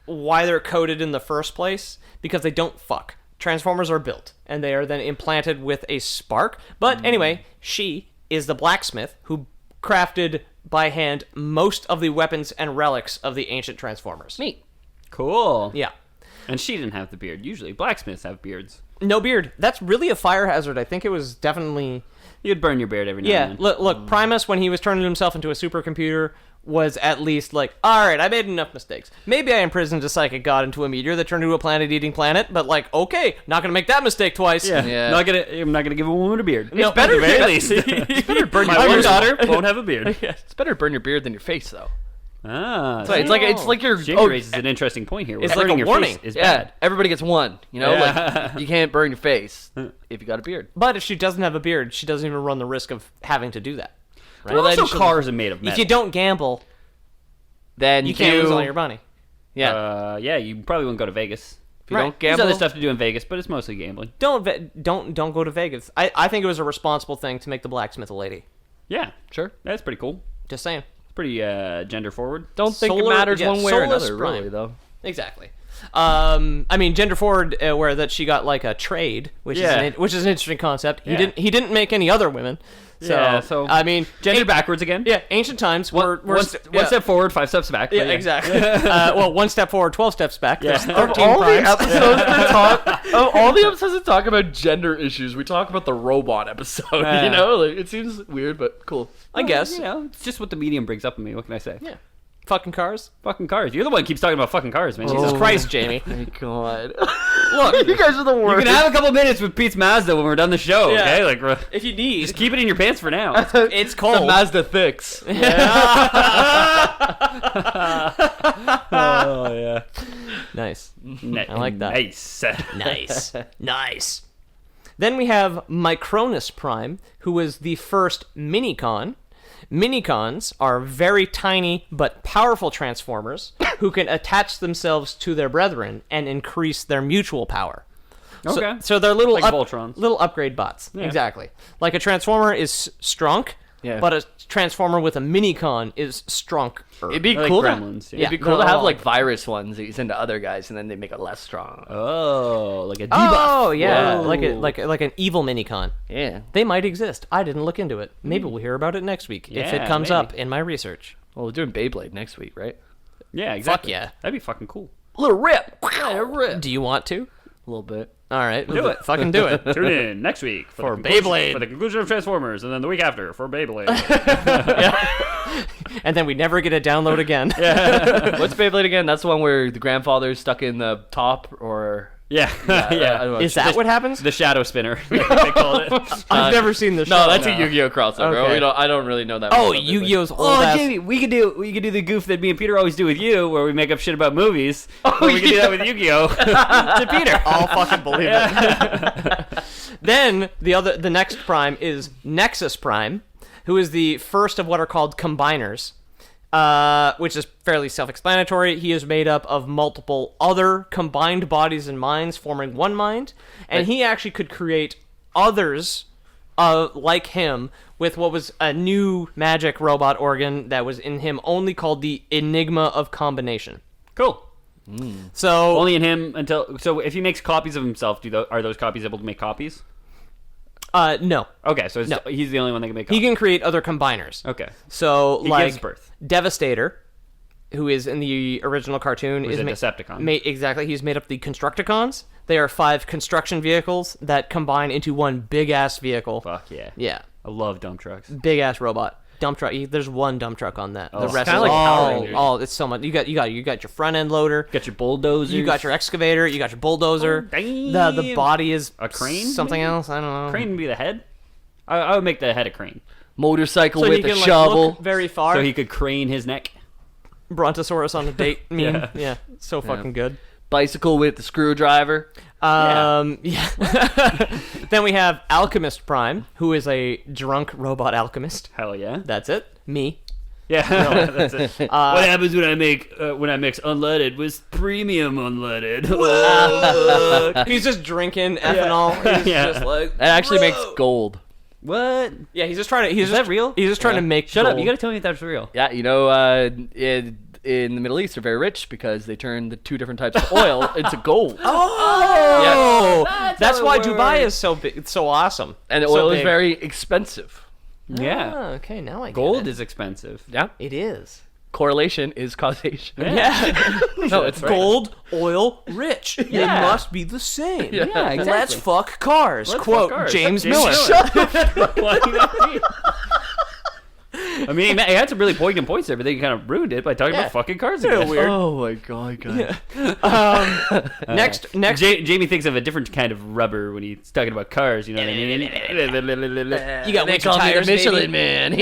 why they're coded in the first place, because they don't fuck. Transformers are built, and they are then implanted with a spark. But anyway, she is the blacksmith who crafted by hand most of the weapons and relics of the ancient Transformers. Neat. Cool. Yeah. And she didn't have the beard. Usually blacksmiths have beards. No beard. That's really a fire hazard. I think it was definitely... You'd burn your beard every now Yeah, and then. look, Primus, when he was turning himself into a supercomputer, was at least like, all right, I made enough mistakes. Maybe I imprisoned a psychic god into a meteor that turned into a planet-eating planet, but like, okay, not gonna make that mistake twice. Yeah. Yeah. I'm not gonna give a woman a beard. No, It's better, at the very least. It's better to burn My your one beard. daughter won't have a beard. It's better to burn your beard than your face, though. Ah, So it's like your Ginger raises an interesting point here. It's Burning like a your warning. face is yeah. bad. Everybody gets one. You know, Yeah. like you can't burn your face if you got a beard. But if she doesn't have a beard, she doesn't even run the risk of having to do that. Right? Well, then also she'll- cars are made of metal. If you don't gamble, Then you can't lose all your money. Yeah. Yeah, you probably wouldn't go to Vegas. If you Right. don't There's gamble, other stuff to do in Vegas, but it's mostly gambling. Don't go to Vegas. I think it was a responsible thing to make the blacksmith a lady. Yeah, sure. that's pretty cool. Just saying. It's pretty gender forward. Don't think Solar- it matters yeah, one way or soulless another, prime. really, though. Exactly. I mean, gender forward, where that she got like a trade, which Yeah. is an interesting concept. Yeah. He didn't make any other women. So, Yeah, so I mean, Gender backwards again. Yeah, ancient times. We're One step forward, 5 steps back. Yeah, but exactly. Well, 1 step forward, 12 steps back. There's Yeah. 13 All the primes. episodes of all the episodes that talk about gender issues, we talk about the robot episode. Yeah. You know, like, it seems weird, but cool. I guess. You know, it's just what the medium brings up in me. What can I say? Yeah. Fucking cars. Fucking cars. You're the one who keeps talking about fucking cars, man. Jesus Jesus Christ, Jamie. My God. Look, You guys are the You worst. can have a couple minutes with Pete's Mazda when we're done the show, Yeah. okay? Like, if you need, just keep it in your pants for now. it's the cold. Mazda Thicks. Oh yeah. Nice. I like that. Nice. Nice. Nice. Then we have Micronus Prime, who was the first Minicon. Minicons are very tiny but powerful transformers who can attach themselves to their brethren and increase their mutual power. Okay. So they're little Like Voltrons. little upgrade bots. Yeah. Exactly. Like a transformer is strunk, Yeah. but a transformer with a Minicon is strunk. It'd be Like cool. Gremlins, yeah. It'd be Yeah. cool to have No. like virus ones that you send to other guys, and then they make it less strong. Oh, like a debuff. Oh yeah, Whoa. like an evil Minicon. Yeah. They might exist. I didn't look into it. Maybe we'll hear about it next week if Yeah, it comes maybe. up in my research. Well, we're doing Beyblade next week, right? Yeah, exactly. yeah. That'd be fucking cool. A little rip. Yeah, a rip. Do you want to? A little bit. All right, Do it. Fucking do it. Tune in next week For the conclusion- Beyblade. For the conclusion of Transformers, and then the week after for Beyblade. And then we never get a download again. What's Beyblade again? That's the one where the grandfather's stuck in the top, or yeah. I yeah. don't know. Is that what happens? The Shadow Spinner, they call it. I've never seen the show. No, that's a Yu-Gi-Oh crossover. Okay. I don't really know that. Oh, much about Beyblade. Yu-Gi-Oh's old Oh, ass. Jamie, we could do the goof that me and Peter always do with you, where we make up shit about movies. We could do that with Yu-Gi-Oh to Peter. I'll fucking believe it. Then the next prime is Nexus Prime, who is the first of what are called combiners, which is fairly self-explanatory. He is made up of multiple other combined bodies and minds forming one mind, and he actually could create others like him with what was a new magic robot organ that was in him only called the Enigma of Combination. Cool. So Only in him until. So if he makes copies of himself, are those copies able to make copies? no. Okay, so No. he's the only one that can make He copies. can create other combiners. Okay. So, He like gives birth. Devastator, who is in the original cartoon, Who's is a Decepticon. Exactly, he's made up the Constructicons. They are 5 construction vehicles that combine into one big ass vehicle. Fuck yeah. Yeah, I love dump trucks. big ass robot dump truck. There's one dump truck on that. The it's rest kinda is like Power all. Rangers. All it's so much. You got your front end loader. Got your bulldozers. You got your excavator. You got your bulldozer. Oh, The damn. body is A crane, Something maybe? else. I don't know. crane would be the head. I would make the head a crane, motorcycle So with he a can like shovel. look very far. so he could crane his neck. Brontosaurus on a date meme. Yeah. Yeah, so fucking good. Bicycle with the screwdriver. Yeah. Then we have Alchemist Prime, who is a drunk robot alchemist. Hell yeah. That's it. Me. Yeah, that's it. What happens when I mix unleaded with premium unleaded? He's just drinking ethanol. He's Yeah. just like, That actually makes gold. What? yeah. He's just trying to. He's Is just, that real? He's just trying Yeah. to make. Shut up! gold. You gotta tell me if that's real. Yeah, you know, in the Middle East, they're very rich because they turn the 2 different types of oil into gold. Oh, that's how why it Dubai works. is so big. It's so awesome. And the So oil is big. very expensive. Yeah. Ah, okay, now I get Gold it. is expensive. Yeah. It is. correlation is causation. Yeah. No, it's Gold, oil, rich. It Yeah. must be the same. Yeah, exactly. Let's fuck cars. Let's Quote fuck cars. James James Miller. Miller. I mean, he had some really poignant points there, but then he kind of ruined it by talking Yeah. about fucking cars Yeah, again. weird. Oh my god. Next. Jamie thinks of a different kind of rubber when he's talking about cars. You know what I mean? You got They winter call me the tires, Michelin baby. Man.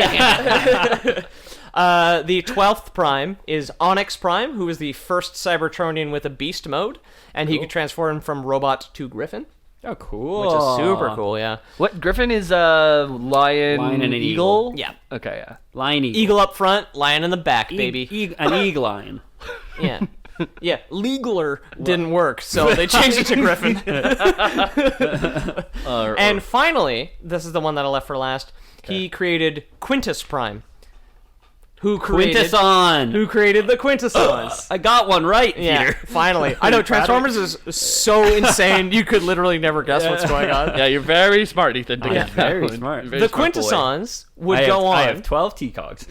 The 12th Prime is Onyx Prime, who is the first Cybertronian with a beast mode, and he could transform from robot to griffin, Oh, cool. which is super cool, yeah. What Griffin is a lion and an eagle? Yeah. Okay, yeah. Lion eagle. Eagle up front, lion in the back, baby. An eagle lion. Yeah. Yeah, legaler didn't work, so they changed it to griffin. And finally, this is the one that I left for last, he created Quintus Prime. Who created the Quintessons? I got one right, Yeah, Peter. finally. I know Transformers is so insane you could literally never guess what's going on. Yeah, you're very smart, Ethan. To get that very one. smart. Very The smart boy. Quintessons would I go on. have 12 T-Cogs.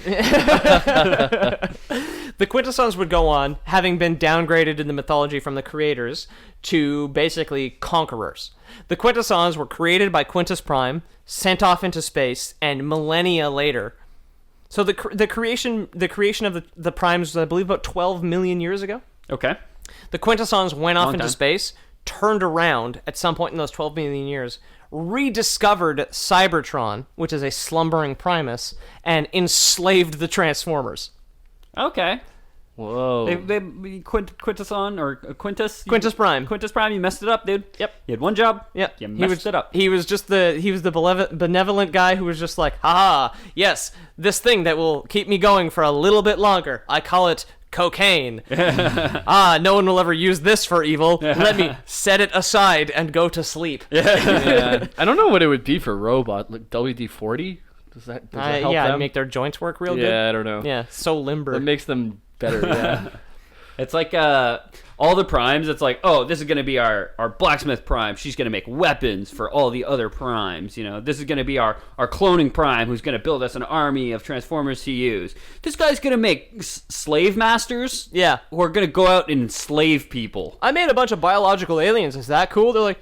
The Quintessons would go on, having been downgraded in the mythology from the creators to basically conquerors. The Quintessons were created by Quintus Prime, sent off into space, and millennia later. So the creation of the primes was, I believe, about 12 million years ago. Okay. The Quintessons went off into time. space, turned around at some point in those 12 million years, rediscovered Cybertron, which is a slumbering Primus, and enslaved the Transformers. Okay. Whoa. Quintesson or Quintus? Quintus Prime. Quintus Prime, you messed it up, dude. Yep. You had one job. Yep. You messed it up. He was the benevolent guy who was just like, haha, yes, this thing that will keep me going for a little bit longer. I call it cocaine. No one will ever use this for evil. Let me set it aside and go to sleep. Yeah. I don't know what it would be for robot. Like WD-40? Does that help them? Make their joints work real good. Yeah, I don't know. Yeah, so limber. It makes them better, yeah. It's like all the primes. It's like, oh, this is going to be our blacksmith prime. She's going to make weapons for all the other primes. You know, this is going to be our cloning prime, who's going to build us an army of Transformers to use. This guy's going to make slave masters. Yeah. Who are going to go out and enslave people. I made a bunch of biological aliens. Is that cool? They're like,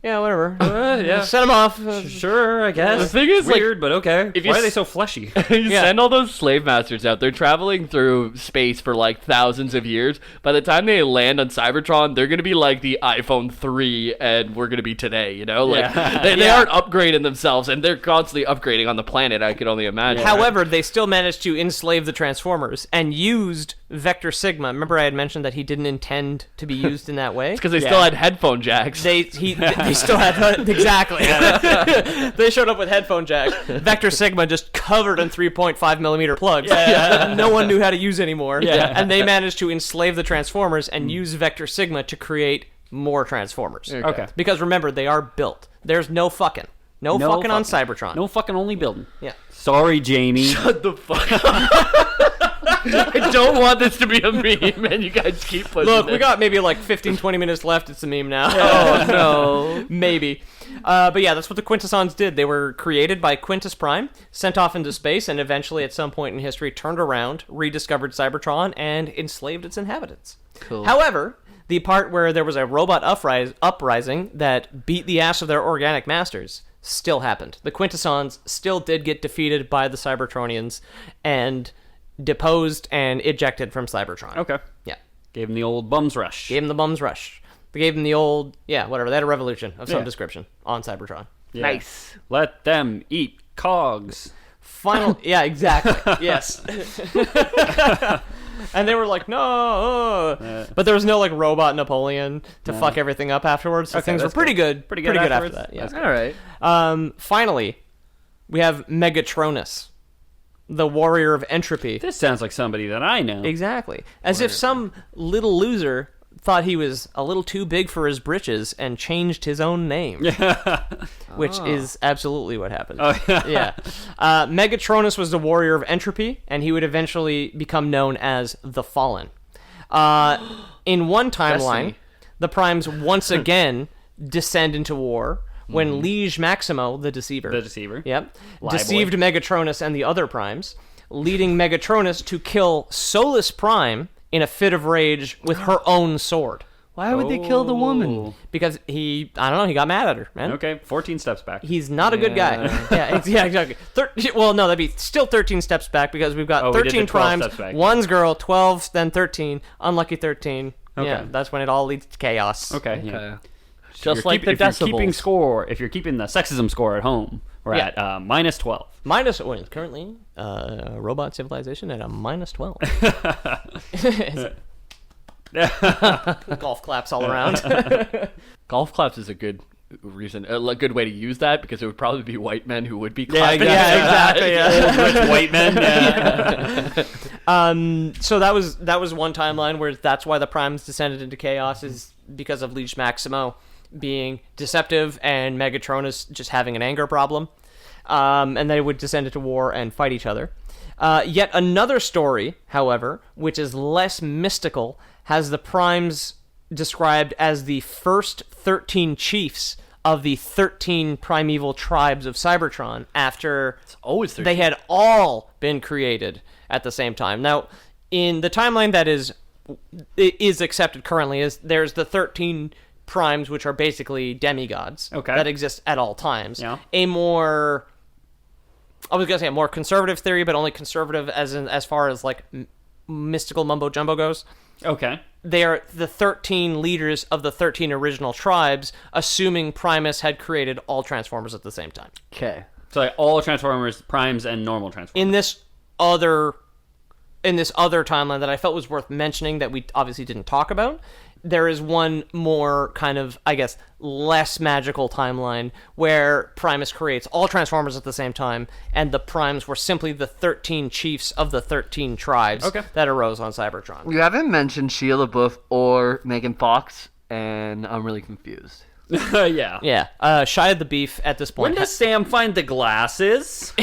yeah, whatever. Yeah. Set them off. Sure, I guess. The thing is, like, weird, but okay. if you Why are they s- so fleshy? You send all those slave masters out. They're traveling through space for like thousands of years. By the time they land on Cybertron, they're gonna be like the iPhone 3, and we're gonna be today. You know, like they aren't upgrading themselves, and they're constantly upgrading on the planet. I could only imagine. However, they still managed to enslave the Transformers and used Vector Sigma. Remember I had mentioned that he didn't intend to be used in that way? because they still had headphone jacks. They still had exactly. They showed up with headphone jacks. Vector Sigma just covered in 3.5 millimeter plugs that no one knew how to use anymore. And they managed to enslave the Transformers and use Vector Sigma to create more Transformers. Okay. Because remember, they are built. There's no fucking. No fucking on Cybertron. No fucking only building. Yeah. Sorry, Jamie. Shut the fuck up. I don't want this to be a meme, and you guys keep pushing Look, it. we got maybe like 15, 20 minutes left. It's a meme now. Oh, no. Maybe. But yeah, that's what the Quintessons did. They were created by Quintus Prime, sent off into space, and eventually at some point in history turned around, rediscovered Cybertron, and enslaved its inhabitants. Cool. However, the part where there was a robot uprising that beat the ass of their organic masters still happened. The Quintessons still did get defeated by the Cybertronians and deposed and ejected from Cybertron. Okay. Yeah. Gave him the old bums rush. Gave them the bums rush. They gave them the old, whatever. They had a revolution of some Yeah. description on Cybertron. Yeah. Nice. Let them eat cogs. Final, yeah, exactly. Yes. And they were like, no. But there was no like robot Napoleon to fuck everything up afterwards. So things were that's pretty good. good. Pretty good after afterwards. that. Yeah. All right. Finally, we have Megatronus, the warrior of entropy. This sounds like somebody that I know. Exactly. As if some little loser thought he was a little too big for his britches and changed his own name. Which is absolutely what happened. Yeah. Megatronus was the warrior of entropy, and he would eventually become known as the Fallen. In one timeline, Destiny. the Primes once again descend into war when Liege Maximo, the Deceiver, The Deceiver. yep, Lie deceived Megatronus and the other Primes. leading Megatronus to kill Solus Prime in a fit of rage with her own sword. Why would they kill the woman? Because he got mad at her, man. Okay, 14 steps back. He's not a good guy. Yeah, exactly. Well, no, that'd be still 13 steps back because we've got 13 primes, one's girl, 12, then 13, unlucky 13. Okay. Yeah, that's when it all leads to chaos. Okay, yeah. Just like the decibels. If you're keeping the sexism score at home, we're at minus 12. Currently, robot civilization at a minus 12. Golf claps all around. Golf claps is a good reason, a good way to use that because it would probably be white men who would be clapping. Exactly. Old rich white men. So that was one timeline where that's why the primes descended into chaos is because of Leech Maximo being deceptive and Megatronus just having an anger problem, and they would descend into war and fight each other. Yet another story, however, which is less mystical, has the primes described as the first 13 chiefs of the 13 primeval tribes of Cybertron after they had all been created at the same time. Now, in the timeline that is accepted currently, there's the 13 primes, which are basically demigods that exist at all times. Yeah. I was going to say a more conservative theory, but only conservative as far as like mystical mumbo jumbo goes. Okay. They are the 13 leaders of the 13 original tribes, assuming Primus had created all Transformers at the same time. Okay. So like all Transformers, primes, and normal Transformers. In this other timeline that I felt was worth mentioning that we obviously didn't talk about, there is one more kind of, I guess, less magical timeline where Primus creates all Transformers at the same time, and the primes were simply the 13 chiefs of the 13 tribes that arose on Cybertron. You haven't mentioned Shia LaBeouf or Megan Fox, and I'm really confused. Yeah. Yeah. Shia the Beef at this point. When does Sam find the glasses?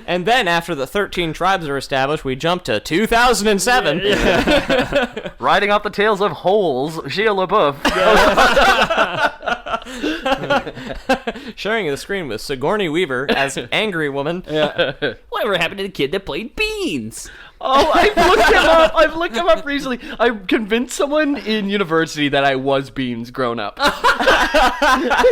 And then after the 13 tribes are established, we jump to 2007. Riding off the tails of holes, Shia LaBeouf. Sharing the screen with Sigourney Weaver as Angry Woman. Whatever happened to the kid that played Beans? Oh, I've looked him up recently. I convinced someone in university that I was Beans grown up. I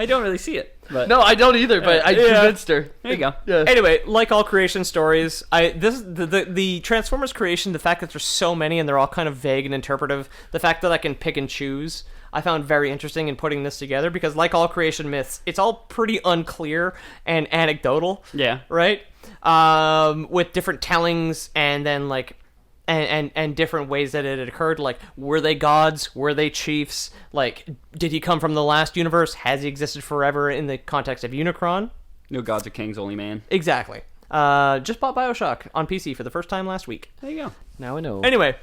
don't really see it. But. No, I don't either, but I convinced her. There you go. Yeah. Anyway, like all creation stories, the Transformers creation, the fact that there's so many and they're all kind of vague and interpretive, the fact that I can pick and choose, I found very interesting in putting this together because like all creation myths, it's all pretty unclear and anecdotal. Yeah. Right? With different tellings and then like and different ways that it had occurred. Like, were they gods? Were they chiefs? Like, did he come from the last universe? Has he existed forever in the context of Unicron? No gods or kings, only man. Exactly. Just bought BioShock on PC for the first time last week. There you go. Now I know. Anyway,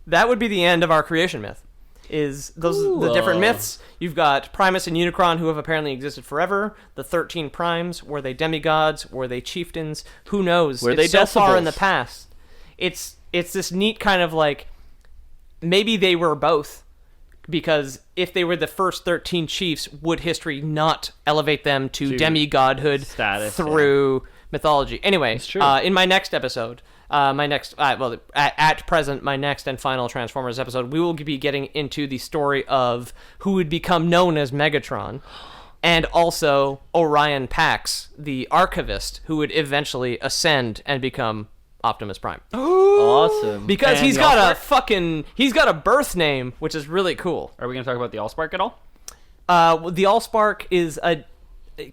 that would be the end of our creation myth. Is those the different myths? You've got Primus and Unicron, who have apparently existed forever. The 13 primes, were they demigods? Were they chieftains? Who knows? Were they so far decibels? in the past? It's this neat kind of like, maybe they were both, because if they were the first 13 chiefs, would history not elevate them to demigodhood status through mythology? Anyway, It's true. In my next episode, at present, my next and final Transformers episode, we will be getting into the story of who would become known as Megatron, and also Orion Pax, the archivist, who would eventually ascend and become Optimus Prime. Awesome. Because And he's the got he's got a birth name, which is really cool. Are we going to talk about the Allspark at all? The Allspark is a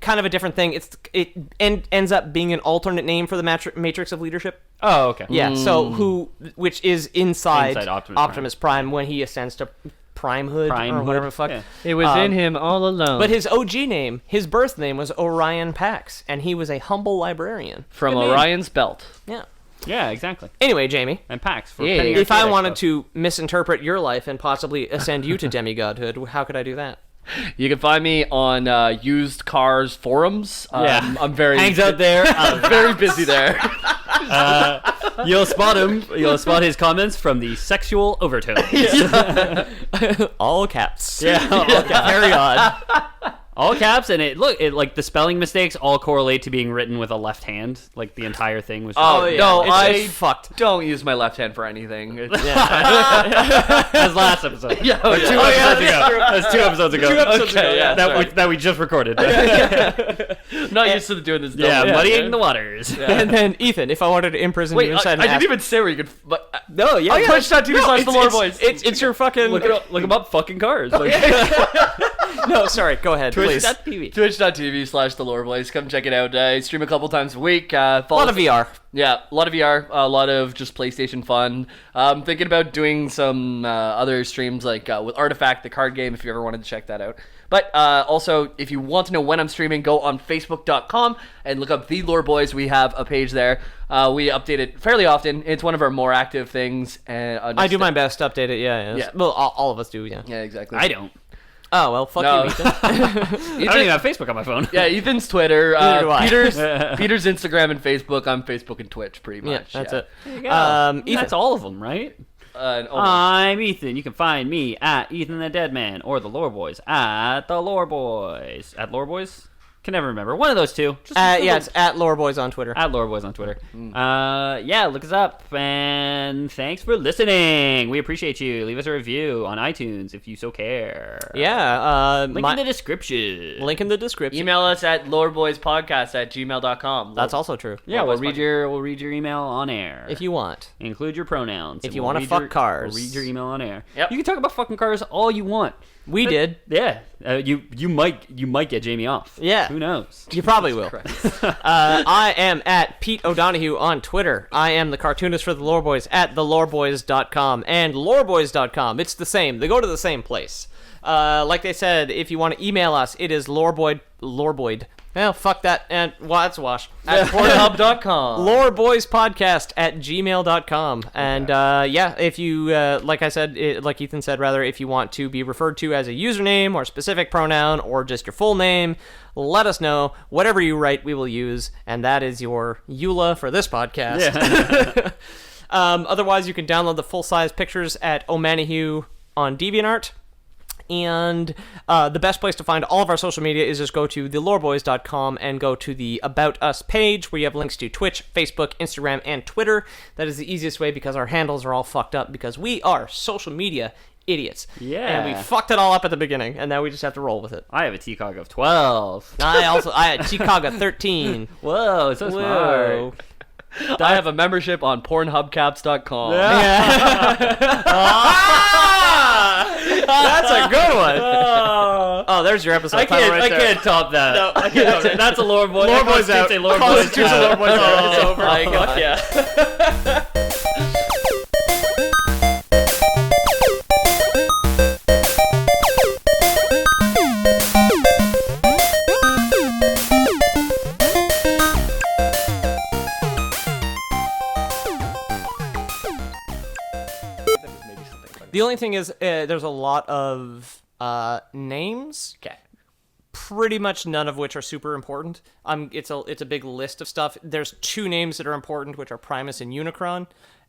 kind of a different thing. It ends up being an alternate name for the Matrix of Leadership. Oh, okay. Yeah, so which is inside Optimus Prime when he ascends to Primehood or whatever the fuck. Yeah. It was in him all alone. But his OG name, his birth name was Orion Pax, and he was a humble librarian. From Good name. Orion's belt. Yeah. Yeah, exactly. Anyway, Jamie, And Pax. For Yeah. Penny if I Arcade wanted Expo. to misinterpret your life and possibly ascend you to demigodhood, how could I do that? You can find me on used cars forums. Yeah. I'm very Hangs out there. very busy there. You'll spot him. You'll spot his comments from the sexual overtones. All caps. Yeah. Very odd. All caps, and it like the spelling mistakes all correlate to being written with a left hand. Like the entire thing was. Oh yeah. no, It's fucked. Don't use my left hand for anything. That's last episode. Yeah, oh, yeah. 2 episodes ago. That's 2 episodes ago. 2 episodes Okay, ago, yeah. that we just recorded. Not used to doing this. Yeah, double. muddying the waters. And then Ethan, if I wanted to imprison Wait, you I inside didn't even say where you could. But No, yeah. Twitch.tv/the Lore Boys. It's your fucking. Look them up. Fucking cars. Like, No, sorry. Go ahead, please. Twitch.tv. Twitch.tv/the Lore Boys. Come check it out. I stream a couple times a week. A lot of VR. Yeah, a lot of VR, a lot of just PlayStation fun. I'm thinking about doing some other streams like with Artifact, the card game, if you ever wanted to check that out. But also, if you want to know when I'm streaming, go on Facebook.com and look up The Lore Boys. We have a page there. We update it fairly often. It's one of our more active things. And I do my best to update it, yeah. Well, all of us do, yeah. Yeah, exactly. I don't. Oh, well, fuck No. you, Ethan. I don't even have Facebook on my phone. Yeah, Ethan's Twitter. Neither do I. Peter's Instagram and Facebook. I'm Facebook and Twitch, pretty Yeah, much. that's yeah. it. There you go. Ethan. That's all of them, right? Almost. I'm Ethan. You can find me at Ethan the Dead Man or the Lore Boys at the Lore Boys. At Lore Boys? Can never remember. One of those two. Just Yeah, it's at Lore Boys on Twitter. at Lore Boys on Twitter. Yeah, look us up. And thanks for listening. We appreciate you. Leave us a review on iTunes if you so care. Yeah, Link in the description. link in the description. Email us at loreboyspodcast@gmail.com. That's also true. Yeah, Lore we'll Boys read your email on air. If you want. Include your pronouns. If and you we'll wanna read fuck your- cars. We'll read your email on air. Yep. You can talk about fucking cars all you want. We did. Yeah. You might get Jamie off. Yeah. Who knows? You probably will. I am at Pete O'Donohue on Twitter. I am the cartoonist for the Lore Boys at theloreboys.com and loreboys.com. It's the same. They go to the same place. Like they said, if you want to email us, it is loreboyd. Well, fuck that. And that's a wash. At pornhub.com. loreboyspodcast@gmail.com. And yeah, if you, like I said, like Ethan said, rather, if you want to be referred to as a username or specific pronoun or just your full name, let us know. Whatever you write, we will use. And that is your EULA for this podcast. Yeah. Otherwise, you can download the full-size pictures at Omanihue on DeviantArt. And the best place to find all of our social media is just go to theloreboys.com and go to the About Us page where you have links to Twitch, Facebook, Instagram, and Twitter. That is the easiest way because our handles are all fucked up because we are social media idiots. Yeah. And we fucked it all up at the beginning, and now we just have to roll with it. I have a TCOG of 12. I had Chicago 13. Whoa, so smart. I have a membership on pornhubcaps.com. That's a good one. Oh, there's your episode. I title can't, right there. I can't top that. No. I can't top that. That's a Lore Boy. Lore Boys out. Lore Boys Constitution Lore Boys out. It's over. my God. Yeah. The only thing is, there's a lot of names. Okay. Pretty much none of which are super important. It's a big list of stuff. There's 2 names that are important, which are Primus and Unicron.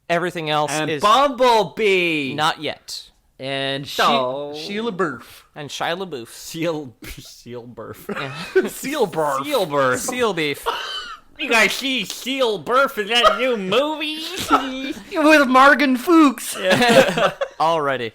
Everything else And is Bumblebee. not yet. And So- Sheila Burf. And Shia LaBeouf. Seal Burf. Seal Burf. Seal Burf. Seal beef. You guys see Seal Burf in that new movie? With Morgan Fuchs. Alrighty.